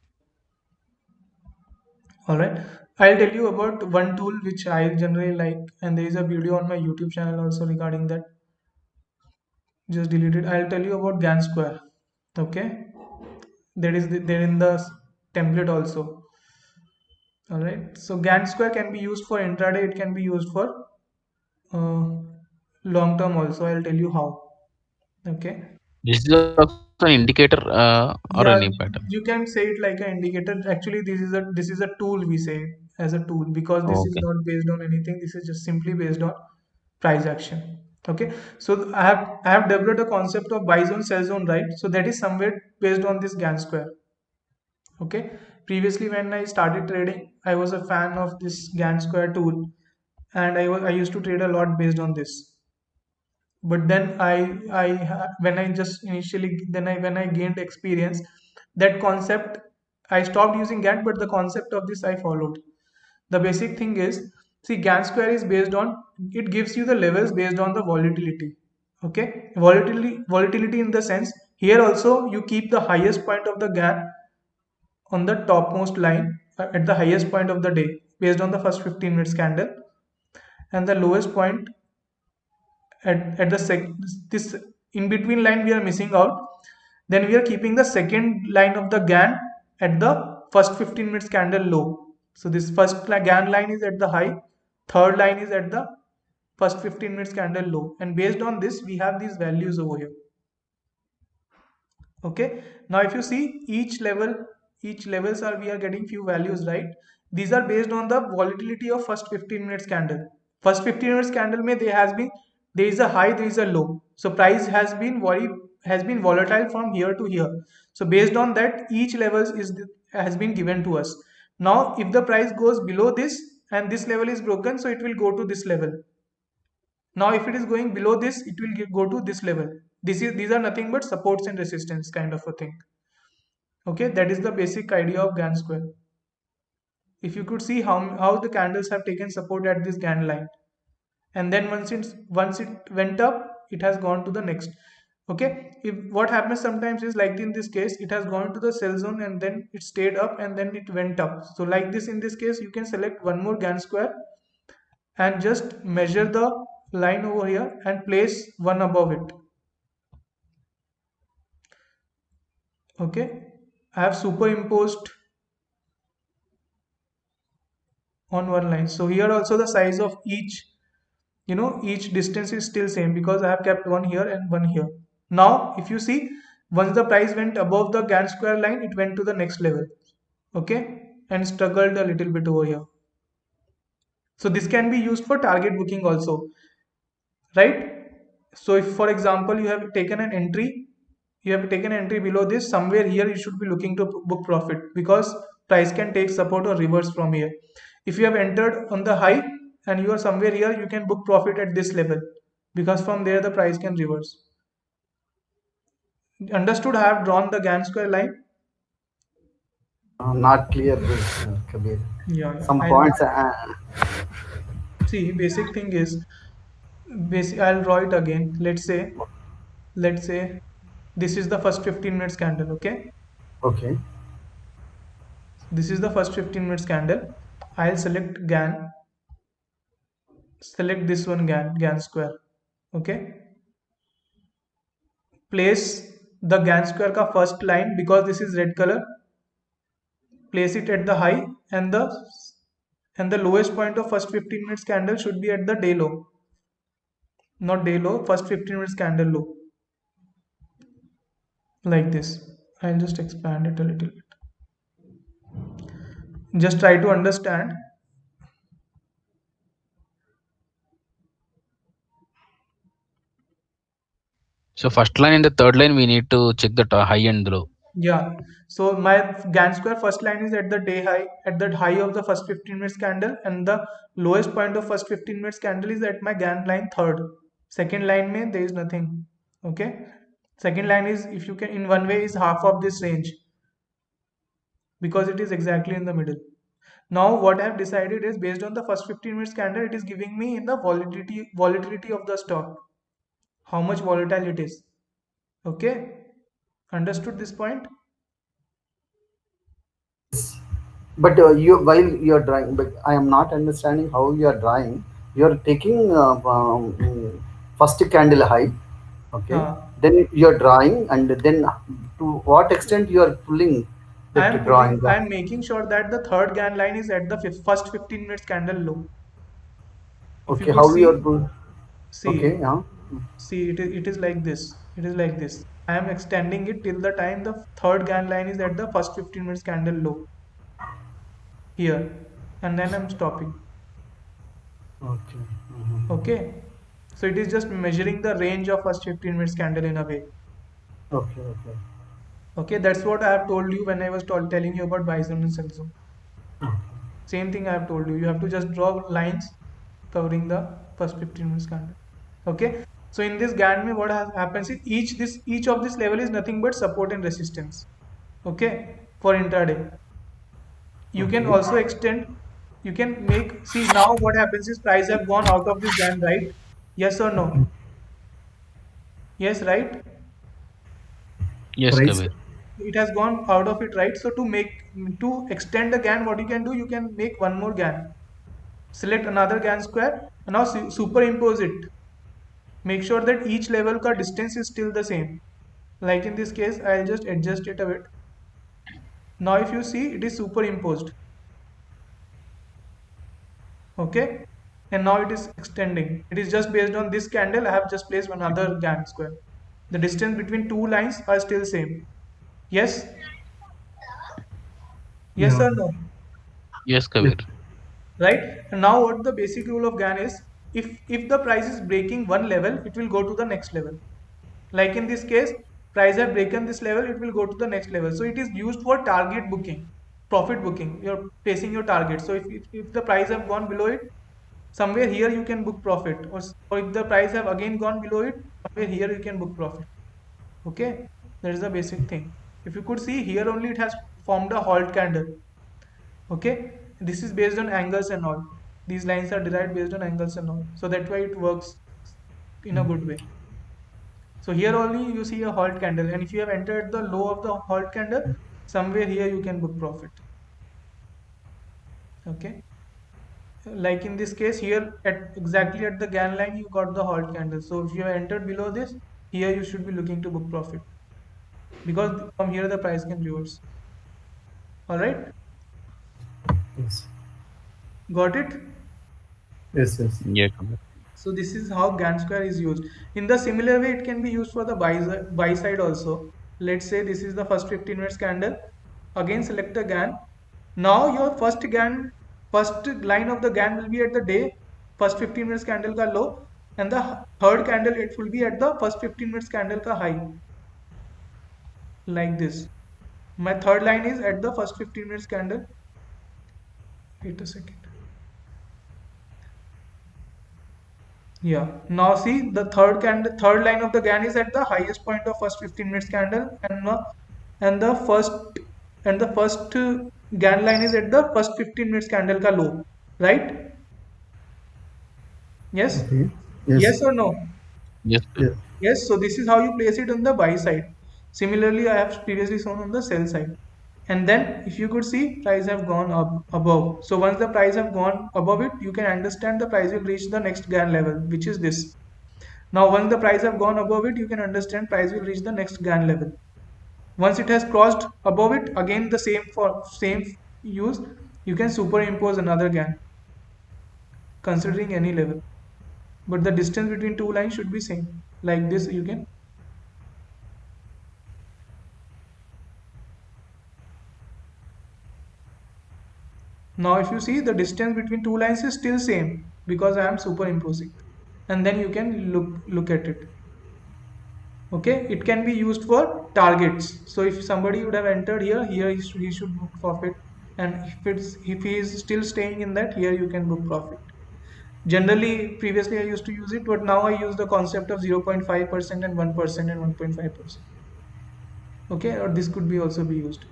All right, I'll tell you about one tool which I generally like, and there is a video on my YouTube channel also regarding that. Just delete it. I'll tell you about Gantt square. Okay, there in the template also. All right, so Gantt square can be used for intraday, it can be used for uh, long term also. I'll tell you how. Okay. This is also an indicator or any Yeah, pattern. you can say it like an indicator. Actually, this is a tool, we say it as a tool, because this is Okay. not based on anything. This is just simply based on price action. Okay, so I have developed a concept of buy zone, sell zone, right? So that is somewhere based on this Gantt square. Okay, previously when I started trading, I was a fan of this Gantt square tool, and I used to trade a lot based on this. But then when I just initially then I when I gained experience, that concept, I stopped using Gantt, but the concept of this I followed. The basic thing is, see, Gantt square is based on, it gives you the levels based on the volatility. Okay, volatility in the sense, here also you keep the highest point of the Gantt on the topmost line at the highest point of the day based on the first 15 minutes candle, and the lowest point at the this in between line we are missing out. Then we are keeping the second line of the Gantt at the first 15 minutes candle low. So this first Gantt line is at the high, third line is at the first 15 minutes candle low, and based on this we have these values over here. Okay, now if you see each levels are, we are getting few values, right? These are based on the volatility of first 15 minutes candle. First 15 minutes candle may there is a high, there is a low, so price has been volatile from here to here. So based on that, each levels has been given to us. Now if the price goes below this and this level is broken, so it will go to this level. Now if it is going below this, it will go to this level. These are nothing but supports and resistance kind of a thing. Okay, that is the basic idea of Gantt square. If you could see how the candles have taken support at this Gantt line, and then once it went up, it has gone to the next. Okay, if what happens sometimes is, like in this case, it has gone to the sell zone and then it stayed up and then it went up. So like this, in this case, you can select one more Gantt square and just measure the line over here and place one above it. Okay, I have superimposed on one line. So here also the size of each distance is still same, because I have kept one here and one here. Now if you see, once the price went above the Gantt square line, it went to the next level. Okay, and struggled a little bit over here. So this can be used for target booking also, right? So if for example you have taken an entry below this, somewhere here you should be looking to book profit, because price can take support or reverse from here. If you have entered on the high and you are somewhere here, you can book profit at this level, because from there the price can reverse. Understood? I have drawn the Gantt square line. Not clear, Kabir. Yeah, yeah. Some I'll points. see. Basic thing is basic. I'll draw it again. Let's say this is the first 15 minutes candle. Okay, Okay. this is the first 15 minutes candle. I'll select GAN. Select this one GAN square. Okay, place the GAN square का first line because this is red color. Place it at the high and the lowest point of first 15 minutes candle should be at the day low, not day low, first 15 minutes candle low, like this. I'll just expand it a little bit. Just try to understand. So first line and the third line we need to check the high and low. Yeah. So my GAN square first line is at the day high, at the high of the first 15 minutes candle, and the lowest point of first 15 minutes candle is at my GAN line third. Second line mein there is nothing. Okay. Second line is, if you can, in one way, is half of this range because it is exactly in the middle. Now what I have decided is, based on the first 15 minutes candle, it is giving me in the volatility of the stock, how much volatile it is. Okay. Understood this point? But you, while you're drawing, but I am not understanding how you are drawing. You're taking first candle high, okay. Uh, Then you're drawing, and then to what extent you are pulling that drawing? I am making sure that the third GAN line is at the first 15 minutes candle low. If you Okay, could how you are see, pull? Okay, see, yeah. see, it is like this. It is like this. I am extending it till the time the third GAN line is at the first 15 minutes candle low here, and then I'm stopping. Okay. Okay. So it is just measuring the range of first 15 minutes candle in a way. Okay. Okay. Okay, that's what I have told you when I was telling you about buy zone and sell zone. Same thing I have told you. You have to just draw lines covering the first 15 minutes candle. Okay. So in this GAN mein what happens is, each of this level is nothing but support and resistance. Okay. For intraday. You can Okay. also extend, you can make, see now what happens is price have gone out of this GAN, right? Yes or no? Yes, right? Yes, Price. Kabir. It has gone out of it, right? So to extend the GAN, what you can do, you can make one more GAN. Select another GAN square and now superimpose it. Make sure that each level ka distance is still the same. Like in this case, I'll just adjust it a bit. Now if you see, it is superimposed. Okay. And now it is extending. It is just based on this candle. I have just placed another GAN square. The distance between two lines are still same. Yes. Yes Yeah. or no? Yes, Yes. Kabir. Right? And now what the basic rule of GAN is, if the price is breaking one level, it will go to the next level. Like in this case, price have broken this level, it will go to the next level. So it is used for target booking, profit booking. You're placing your target. So if the price have gone below it, somewhere here you can book profit, or if the price have again gone below it, somewhere here you can book profit. Okay, that is the basic thing. If you could see here, only it has formed a halt candle. Okay, this is based on angles and all. These lines are derived based on angles and all, so that's why it works in a good way. So here only you see a halt candle, and if you have entered the low of the halt candle, somewhere here you can book profit. Okay, like in this case here, at exactly at the GAN line you got the halt candle. So if you have entered below this, here you should be looking to book profit, because from here the price can reverse. All right, Yes. got it? Yes. Yes. Yeah, Kabir. So this is how GAN square is used. In the similar way, it can be used for the buy side also. Let's say this is the first 15 minutes candle. Again, select the GAN. Now your first line of the GAN will be at the day, first 15 minutes candle ka low, and the third candle, it will be at the first 15 minutes candle ka high, like this. My third line is at the first 15 minutes candle. Wait a second. Yeah. Now see, the third line of the GAN is at the highest point of first 15 minutes candle, and the first and the first GAN line is at the first 15 minutes candle ka low, right? Yes? Okay. Yes. Yes or no? Yes, sir. Yeah. Yes, so this is how you place it on the buy side. Similarly, I have previously shown on the sell side. And then if you could see, price have gone up above. So once the price have gone above it, you can understand the price will reach the next GAN level, which is this. Now once the price have gone above it, you can understand price will reach the next GAN level. Once it has crossed above it, again the same use, you can superimpose another GAN considering any level. But the distance between two lines should be same. Like this, you can. Now if you see, the distance between two lines is still same because I am superimposing. And then you can look at it. Okay, it can be used for targets. So if somebody would have entered here, he should book profit. And if he is still staying in that, here you can book profit. Generally, previously I used to use it, but now I use the concept of 0.5% and 1% and 1.5%. Okay, or this could be also be used.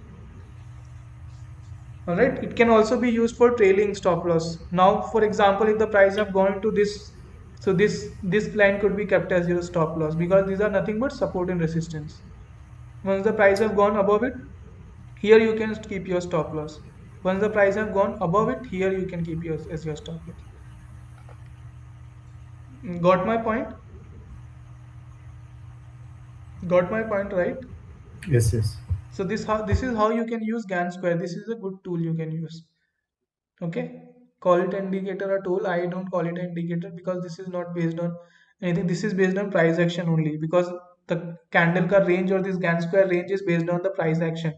All right, it can also be used for trailing stop loss. Now, for example, if the price have gone to this, so this line could be kept as your stop loss because these are nothing but support and resistance. Once the price have gone above it, here you can keep your stop loss. Once the price have gone above it, here you can keep yours as your stop loss. Got my point? Got my point, right? Yes. Yes. So this is how you can use GAN square. This is a good tool you can use. Okay, call it indicator or tool. I don't call it an indicator because this is not based on anything. This is based on price action only because the candle ka range or this GAN square range is based on the price action.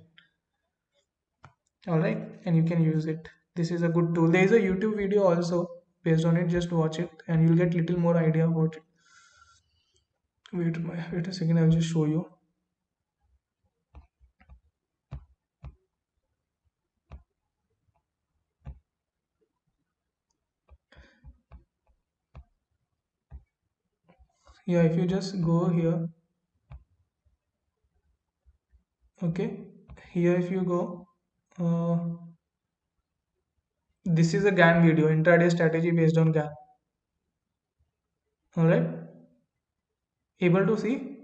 All right, and you can use it. This is a good tool. There is a YouTube video also based on it. Just watch it and you'll get little more idea about it. Wait a second. I'll just show you. Yeah, if you just go here, okay, here if you go, this is a GAN video, intraday strategy based on GAN. All right, able to see?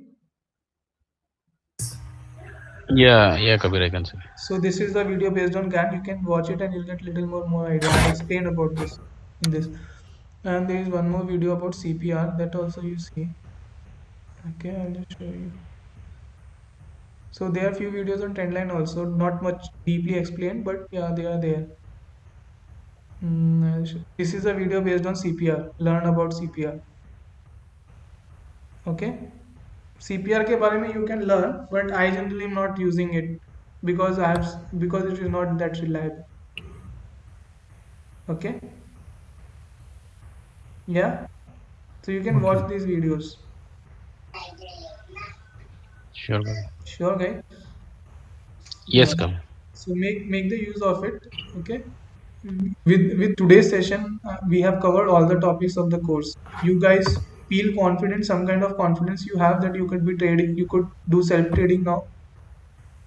Yeah, yeah, Kabir, I can see. So this is the video based on GAN. You can watch it and you'll get little more idea. I explain about this in this. And there is one more video about CPR that also you see. Okay, I'll just show you. So there are few videos on trendline also, not much deeply explained, but yeah, they are there. This is a video based on CPR. Learn about CPR. Okay. CPR के बारे में you can learn, but I generally am not using it because it is not that reliable. Okay. Yeah. So you can Okay. watch these videos. Sure, Kabir. Sure, guy. Yeah. Yes, Kabir. So make the use of it. Okay. With today's session, we have covered all the topics of the course. You guys feel confident, some kind of confidence you have that you could be trading, you could do self trading now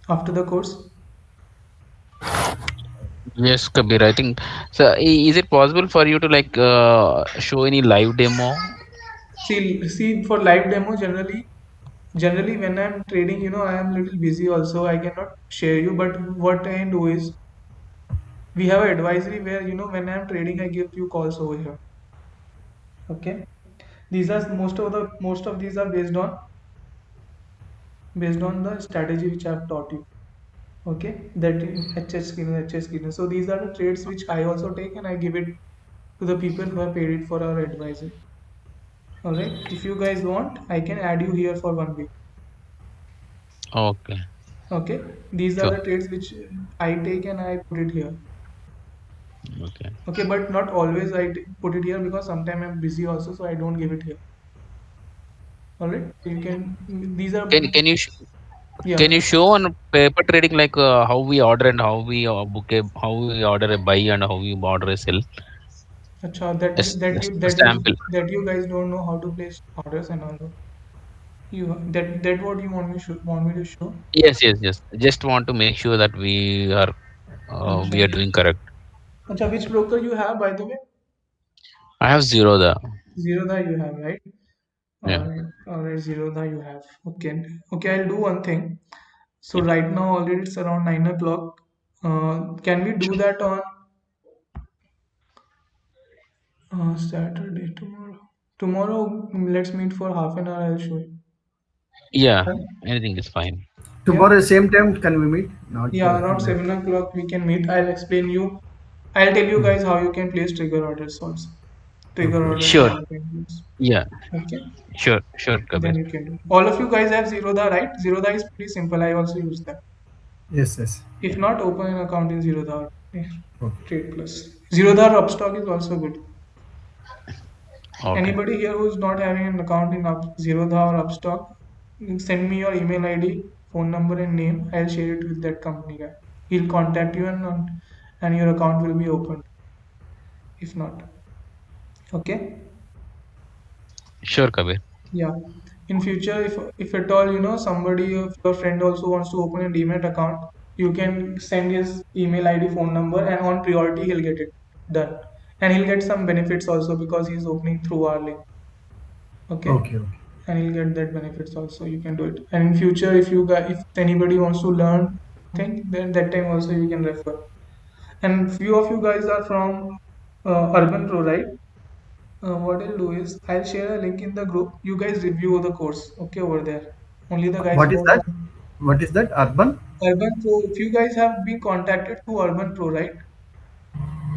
after the course. Yes, Kabir. I think so. Is it possible for you to like show any live demo? See for live demo generally when I'm trading, I am little busy also. I cannot share you, but what I do is we have an advisory where when I'm trading, I give you calls over here. Okay, these are most of these are based on the strategy which I've taught you. Okay, that HS skinner, HS skinner. So these are the trades which I also take and I give it to the people who have paid it for our advisory. All right, if you guys want, I can add you here for 1 week. Okay. Okay, these are Sure. the trades which I take and I put it here. Okay. Okay, but not always put it here because sometimes I'm busy also, so I don't give it here. All right, so you can. These are Can you yeah. can you show on paper trading like how we order and how we book a how we order a buy and how we order a sell? Acha, that Just that just you a that you sample. that you guys don't know how to place orders and all. That what you want me to show? Yes, yes, yes. Just want to make sure that Acha. we are doing correct. Acha, which broker you have, by the way? I have zero there. Zerodha you have, right? Yeah. Alright, Zerodha you have. Okay, okay. I'll do one thing. So Yeah. right now already it's around 9 o'clock. Can we do Sure. that on Saturday tomorrow? Tomorrow, let's meet for half an hour. I'll show you. Yeah. Right? Anything is fine. Yeah, Tomorrow same time can we meet? Not yeah. Around like 7 o'clock we can meet. I'll explain you. I'll tell you mm, guys how you can place trigger orders also. Trigger okay. orders Sure. how you can use. Yeah. Okay. Sure. Sure, Kabir. Then you can do. All of you guys have Zerodha, right? Zerodha is pretty simple. I also use that. Yes, yes. If not, open an account in Zerodha. Okay. Trade Plus. Zerodha Upstock is also good. Okay. Anybody here who's not having an account in Zerodha or Upstock, send me your email ID, phone number, and name. I'll share it with that company guy. He'll contact you and your account will be opened. If not, okay. Sure, Kabir. Yeah. In future, if at all somebody if your friend also wants to open a Demat account, you can send his email ID, phone number, and on priority he'll get it done, and he'll get some benefits also because he's opening through our link. Okay, Okay. Okay. and he'll get that benefits also. You can do it, and in future, if anybody wants to learn thing, then that time also you can refer. And few of you guys are from Urban Pro, right? What I'll do is I'll share a link in the group. You guys review the course, okay, over there. Only the guys What who is are that? from What is that? Urban? Urban Pro. If you guys have been contacted through Urban Pro, right?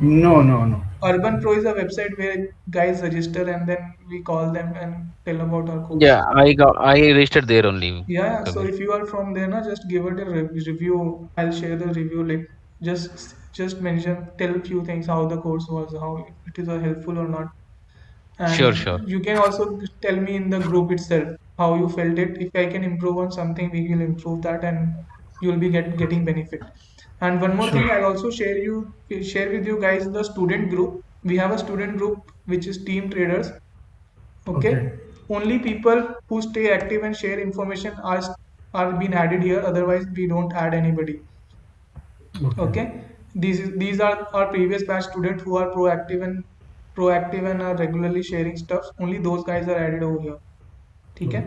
No, no, no. Urban Pro is a website where guys register and then we call them and tell about our course. Yeah, I registered there only, Yeah, so Kabir. if you are from there, na, just give it a review. I'll share the review link. Just mention, tell a few things how the course was, how it is helpful or not. Sure, And sure. you can also tell me in the group itself how you felt it. If I can improve on something, we will improve that, and you will be getting benefit. And one more Sure. thing, I'll also share with you guys the student group. We have a student group which is Team Traders. Okay. Okay, only people who stay active and share information are being added here. Otherwise, we don't add anybody. Okay. Okay, these are our previous batch students who are proactive and are regularly sharing stuff. Only those guys are added over here. Okay. Okay.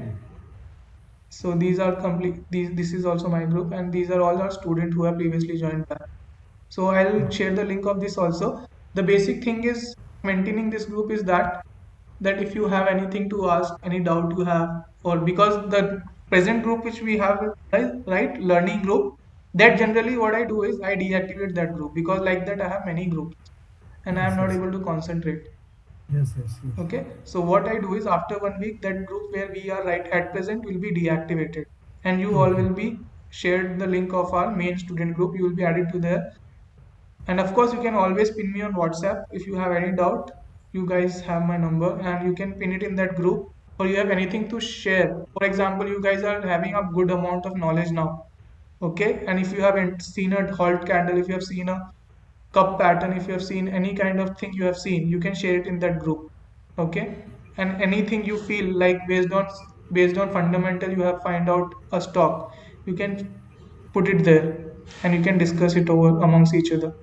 So these are complete. This is also my group, and these are all our students who have previously joined back. So I'll share the link of this also. The basic thing is maintaining this group is that if you have anything to ask, any doubt you have, or because the present group which we have, right, learning group, that generally what I do is I deactivate that group because like that I have many groups and I Yes, am not yes. able to concentrate. Yes, yes, yes. Okay, so what I do is after 1 week, that group where we are right at present will be deactivated, and you all Okay. will be shared the link of our main student group. You will be added to there, and of course, you can always pin me on WhatsApp if you have any doubt. You guys have my number, and you can pin it in that group, or you have anything to share. For example, you guys are having a good amount of knowledge now, okay? And if you haven't seen a halt candle, if you have seen a cup pattern, if you have seen any kind of thing you have seen, you can share it in that group, okay? And anything you feel like based on fundamental you have find out a stock, you can put it there and you can discuss it over amongst each other.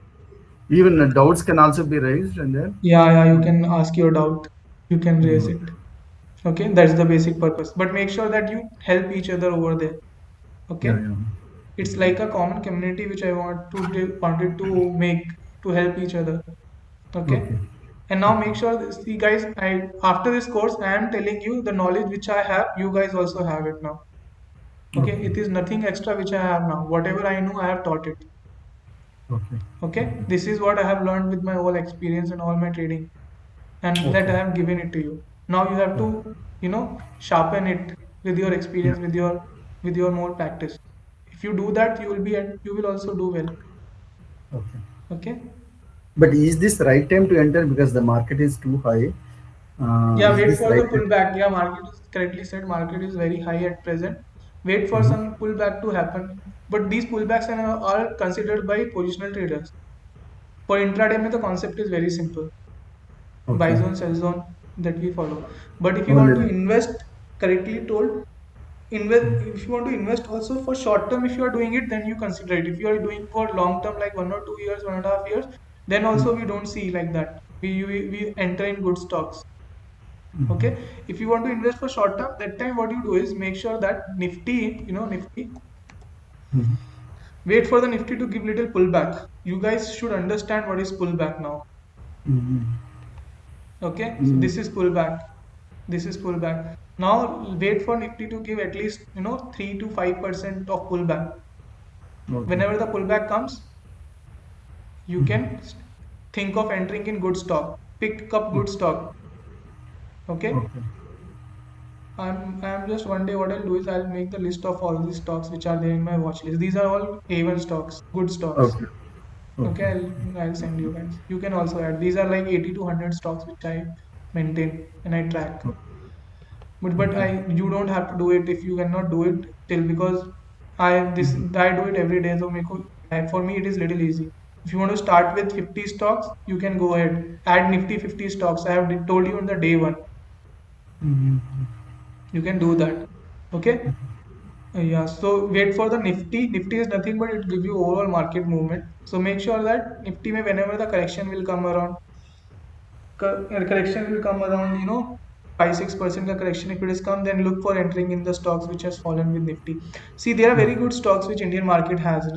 Even doubts can also be raised and then. Yeah, yeah, you can ask your doubt, you can raise Okay. it. Okay, that's the basic purpose, but make sure that you help each other over there. Okay, Yeah, yeah. it's like a common community which I wanted to make to help each other. Okay, Okay. and now make sure see guys, I after this course I am telling you the knowledge which I have, you guys also have it now. Okay, Okay. it is nothing extra which I have now. Whatever I know, I have taught it. Okay. Okay, Okay. this is what I have learned with my whole experience and all my trading, and that I Okay. have given it to you. Now you have Okay. to, sharpen it with your Yeah. experience, with your more practice. If you do that, you will also do well. Okay. Okay. But is this right time to enter because the market is too high? Yeah, Is wait this for right the time? pullback. Yeah, market is correctly said. Market is very high at present. Wait for Mhm. some pullback to happen. But these pullbacks are considered by positional traders. For intraday, the concept is very simple. Buy Okay. zone, sell zone that we follow. But if you want to Only. invest, correctly told, invest, if you want to invest also for short term, if you are doing it, then you consider it. If you are doing for long term, like 1 or 2 years, 1.5 years, then also we don't see like that. We enter in good stocks. Okay, if you want to invest for short term, that time what you do is make sure that Nifty, Nifty, wait for the Nifty to give little pullback. You guys should understand what is pullback now. Okay, so this is pullback. This is pullback. Now wait for Nifty to give at least 3 to 5% of pullback. Okay. Whenever the pullback comes, you can think of entering in good stock. Pick up good stock. Okay. Okay. I'm just one day what I'll do is I'll make the list of all these stocks which are there in my watch list. These are all A1 stocks, good stocks. Okay. Okay, Okay. I'll send you guys. You can also add. These are like 80 to 100 stocks which I maintain and I track. But Okay. I you don't have to do it if you cannot do it till, because I do it every day. So for me it is little easy. If you want to start with 50 stocks, you can go ahead. Add Nifty 50 stocks. I have told you on the day one. You can do that. Okay. Yeah, so wait for the Nifty. Nifty is nothing but it gives you overall market movement. So make sure that Nifty may whenever the correction will come around, correction will come around, 5-6% का correction if it is come, then look for entering in the stocks which has fallen with Nifty. See, there are very good stocks which Indian market has,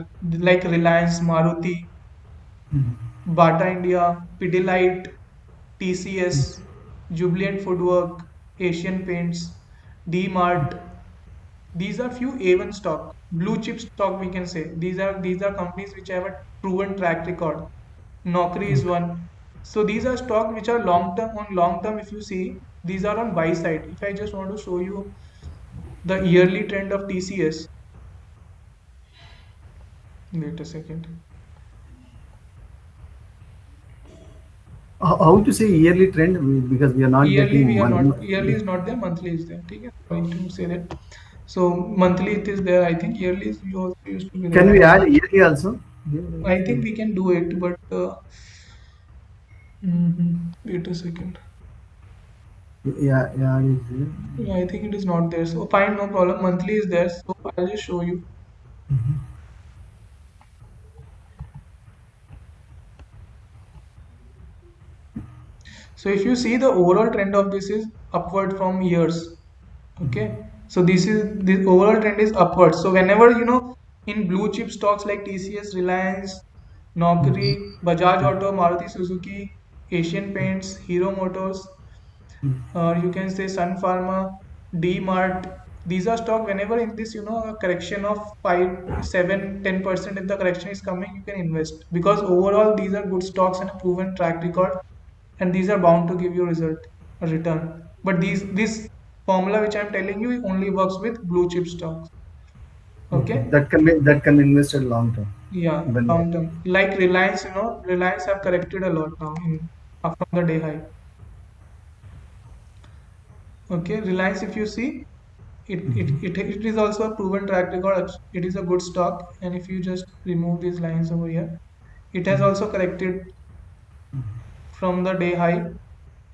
like Reliance, Maruti, Bata India, Pidilite, TCS, Jubilant Foodwork, Asian Paints, D-Mart. These are few A1 stock, blue chip stock we can say. These are companies which have a proven track record. Naukri is one. So these are stock which are long term. On long term, if you see, these are on buy side. If I just want to show you the yearly trend of TCS, wait a second. How to say yearly trend? Because we are not Yearly getting we are one. not. Yearly is not there. Monthly is there. Okay, I need to say that. So monthly it is there. I think yearly is also used to be there. Can we I'm not add sure. yearly also? Here I think also. we can do it, but wait a second. Yeah, yeah, it is here. Yeah, I think it is not there. So fine, no problem. Monthly is there. So I'll just show you. So if you see the overall trend of this is upward from years. Okay. So the overall trend is upward. So whenever in blue chip stocks like TCS, Reliance, Naukri, Bajaj Auto, Maruti Suzuki, Asian Paints, Hero Motors, or you can say Sun Pharma, D Mart. These are stock whenever in this a correction of 5, 7, 10%, if the correction is coming, you can invest, because overall these are good stocks and a proven track record, and these are bound to give you a return. But this formula which I'm telling you only works with blue chip stocks. Okay. Okay. That can be invested long term. Yeah, When long term. Like Reliance, Reliance have corrected a lot now from the day high. Okay, Reliance, if you see, it is also a proven track record. It is a good stock, and if you just remove these lines over here, it has also corrected from the day high.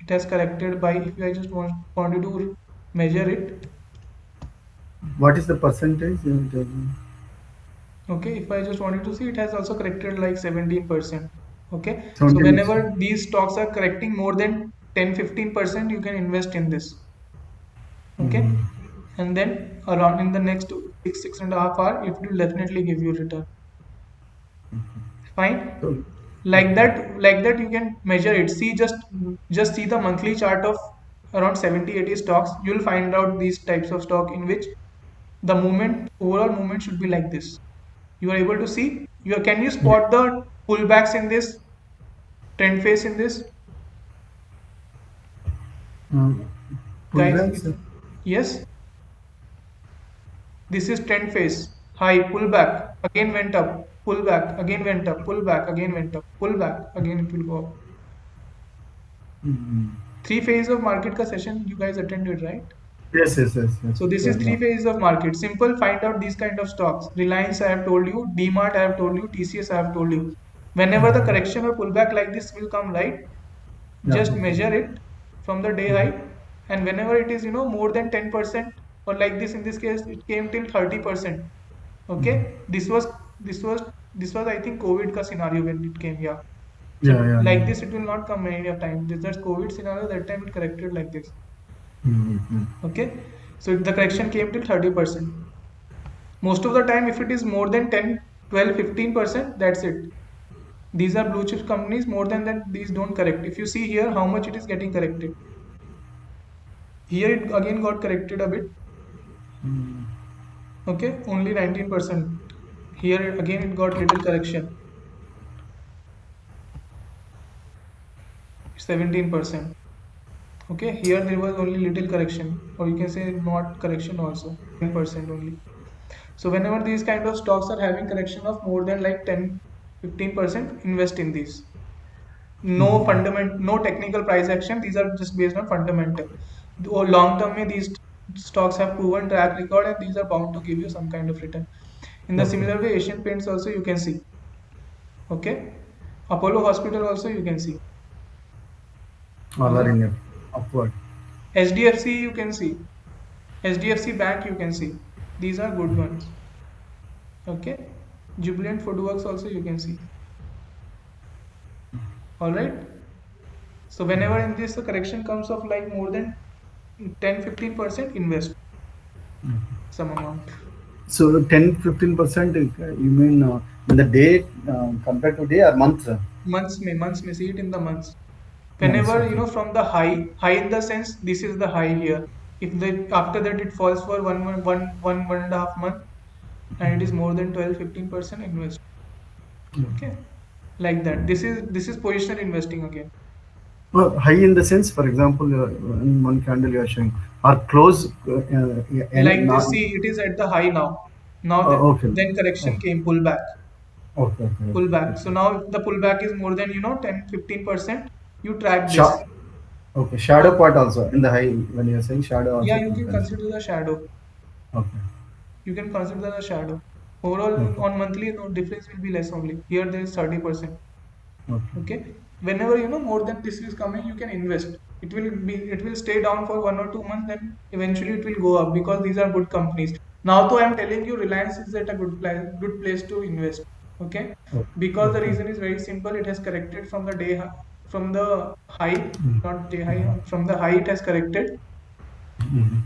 It has corrected by, if I just wanted to measure it. what is the percentage? You will tell me. Okay, if I just wanted to see, it has also corrected like 17%. Okay, so 17%. whenever these stocks are correcting more than 10-15%, you can invest in this. Okay, and then around in the next 6.5 hours, it will definitely give you return. Fine. So, Like that you can measure it. See, just see the monthly chart of around 70-80 stocks. You'll find out these types of stock in which the overall movement should be like this. You are able to see, can you yeah. spot the pullbacks in this trend phase in this, Um, guys? pullbacks. Yes, this is trend phase. High, pullback, again went up, pullback, again went up, pullback, again went up, pullback, again it will go up. Mm. Three phases of market ka session you guys attended, right? Yes, yes, yes, yes. So this is Yeah, three yeah. phases of market. Simple, find out these kind of stocks. Reliance I have told you, DMart I have told you, TCS I have told you. Whenever the correction or pullback like this will come, right, Yeah, just okay. measure it from the day high, and whenever it is more than 10%, or like this, in this case it came till 30%. Okay, this was I think COVID ka scenario when it came. Yeah. So Yeah, yeah, like yeah. this it will not come any of time. This that COVID scenario, that time it corrected like this. Mm-hmm. Okay, so the correction came till 30%. Most of the time if it is more than 10, 12, 15%, that's it. These are blue chip companies. More than that, these don't correct. If you see here how much it is getting corrected, here it again got corrected a bit. Okay, only 19%. Here again it got little correction, 17%. Okay, here there was only little correction, or you can say not correction also, 10% only. So whenever these kind of stocks are having correction of more than like 10, 15%, invest in these. No technical price action. These are just based on fundamental. Or long term, these stocks have proven track record, and these are bound to give you some kind of return. In the Okay. similar way, Asian Paints also you can see. Okay, Apollo Hospital also you can see. All All are right. in a upward. HDFC you can see. HDFC Bank you can see. These are good ones. Okay. Jubilant Foodworks also you can see. All right. So whenever in this the correction comes of like more than 10-15%, invest some amount. So 10-15%, you mean in the day compared to day or month? Months may see it in the months. Months, Whenever okay. from the high in the sense this is the high here. If the after that it falls for one and a half month, and it is more than 12-15%, invest. Okay, like that. This is positional investing again. Well, high in the sense, for example, in one candle you are showing, or close, and Like not. this, see, it is at the high now. Now Okay. then correction Oh, came, pullback, okay, okay, pullback. So okay. now if the pullback is more than 10-15%, you track this. Sha- okay, shadow So part also in the high, when you are saying shadow yeah, also you can consider. consider the shadow. Okay, You can consider the shadow. Overall, okay, on monthly, no difference will be less only. Here there is 30%. okay. Okay. Whenever more than this is coming, you can invest. It will stay down for 1 or 2 months, then eventually it will go up because these are good companies. Now, though I am telling you, Reliance is at a good place to invest. Okay. Okay, Because the okay. reason is very simple. It has corrected from the from the high, Mm. not day high, from the high it has corrected. Mhm.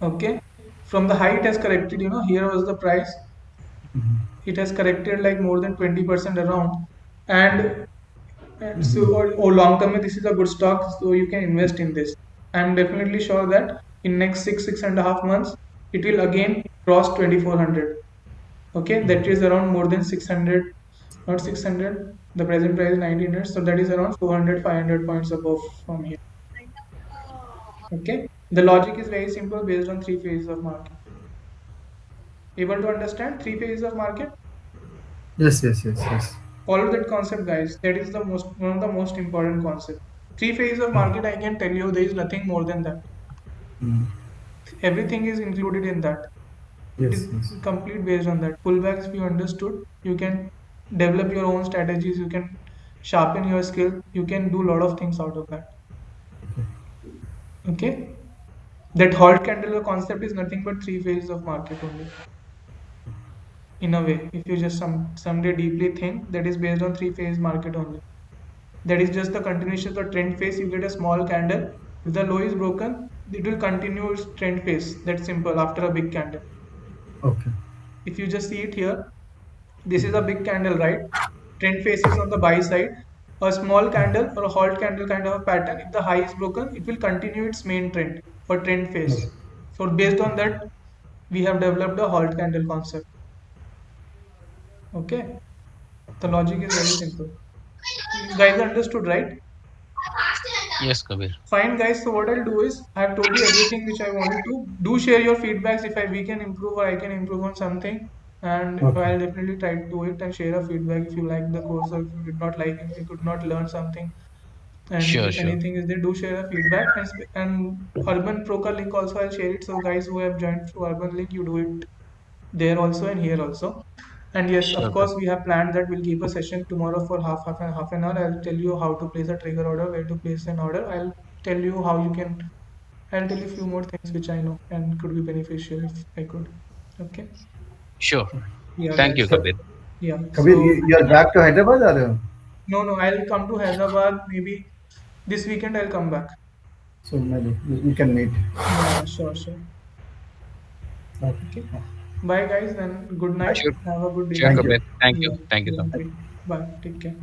Okay. From the high it has corrected. Here was the price. It has corrected like more than 20% around, and so or long term this is a good stock, so you can invest in this. I'm definitely sure that in next 6.5 months it will again cross 2400. Okay, that is around more than 600, not 600, the present price is 1900, so that is around 400, 500 points above from here. Okay, the logic is very simple based on three phases of market. Able to understand three phases of market? Yes, yes, yes, yes. Follow that concept, guys. That is the one of the most important concept. Three phases of market, I can tell you, there is nothing more than that. Mm. Everything is included in that. It is Yes, yes. complete based on that. Pullbacks, if you understood, you can develop your own strategies. You can sharpen your skill. You can do a lot of things out of that. Okay. That halt candle concept is nothing but three phases of market only. In a way, if you just someday deeply think, that is based on three phase market only. That is just the continuation of the trend phase. You get a small candle. If the low is broken, it will continue its trend phase. That's simple after a big candle. Okay. If you just see it here, this is a big candle, right? Trend phase is on the buy side. A small candle or a halt candle kind of a pattern. If the high is broken, it will continue its main trend or trend phase. Okay. So based on that, we have developed a halt candle concept. Okay, the logic is very simple. You guys understood, right? Yes, Kabir. Fine, guys. So what I'll do is I have told you everything which I wanted to. Do share your feedbacks if we can improve or I can improve on something, and Okay. I'll definitely try to do it and share a feedback if you like the course or if you did not like it, if you could not learn something, and Sure, if sure. anything is there, do share a feedback, and Urban Proker link also I'll share it. So guys who have joined through Urban link, you do it there also and here also. And yes, of Sure, Kabir. course, we have planned that we'll keep a session tomorrow for half an hour. I'll tell you how to place a trigger order, where to place an order. I'll tell you how you can I'll tell you a few more things which I know and could be beneficial if I could. Okay. Sure. Yeah, Thank you, guys. So, Kabir. Yeah. Kabir, So you are back to Hyderabad or? no, I'll come to Hyderabad maybe this weekend. I'll come back. So maybe we can meet. Yeah, sure, sure. Okay. Okay. Bye, guys. Then good night. Sure. Have a good day Sure, Thank ahead. you. Kabir. Thank you. Yeah. Thank you Yeah. so much. Great. Bye. Take care.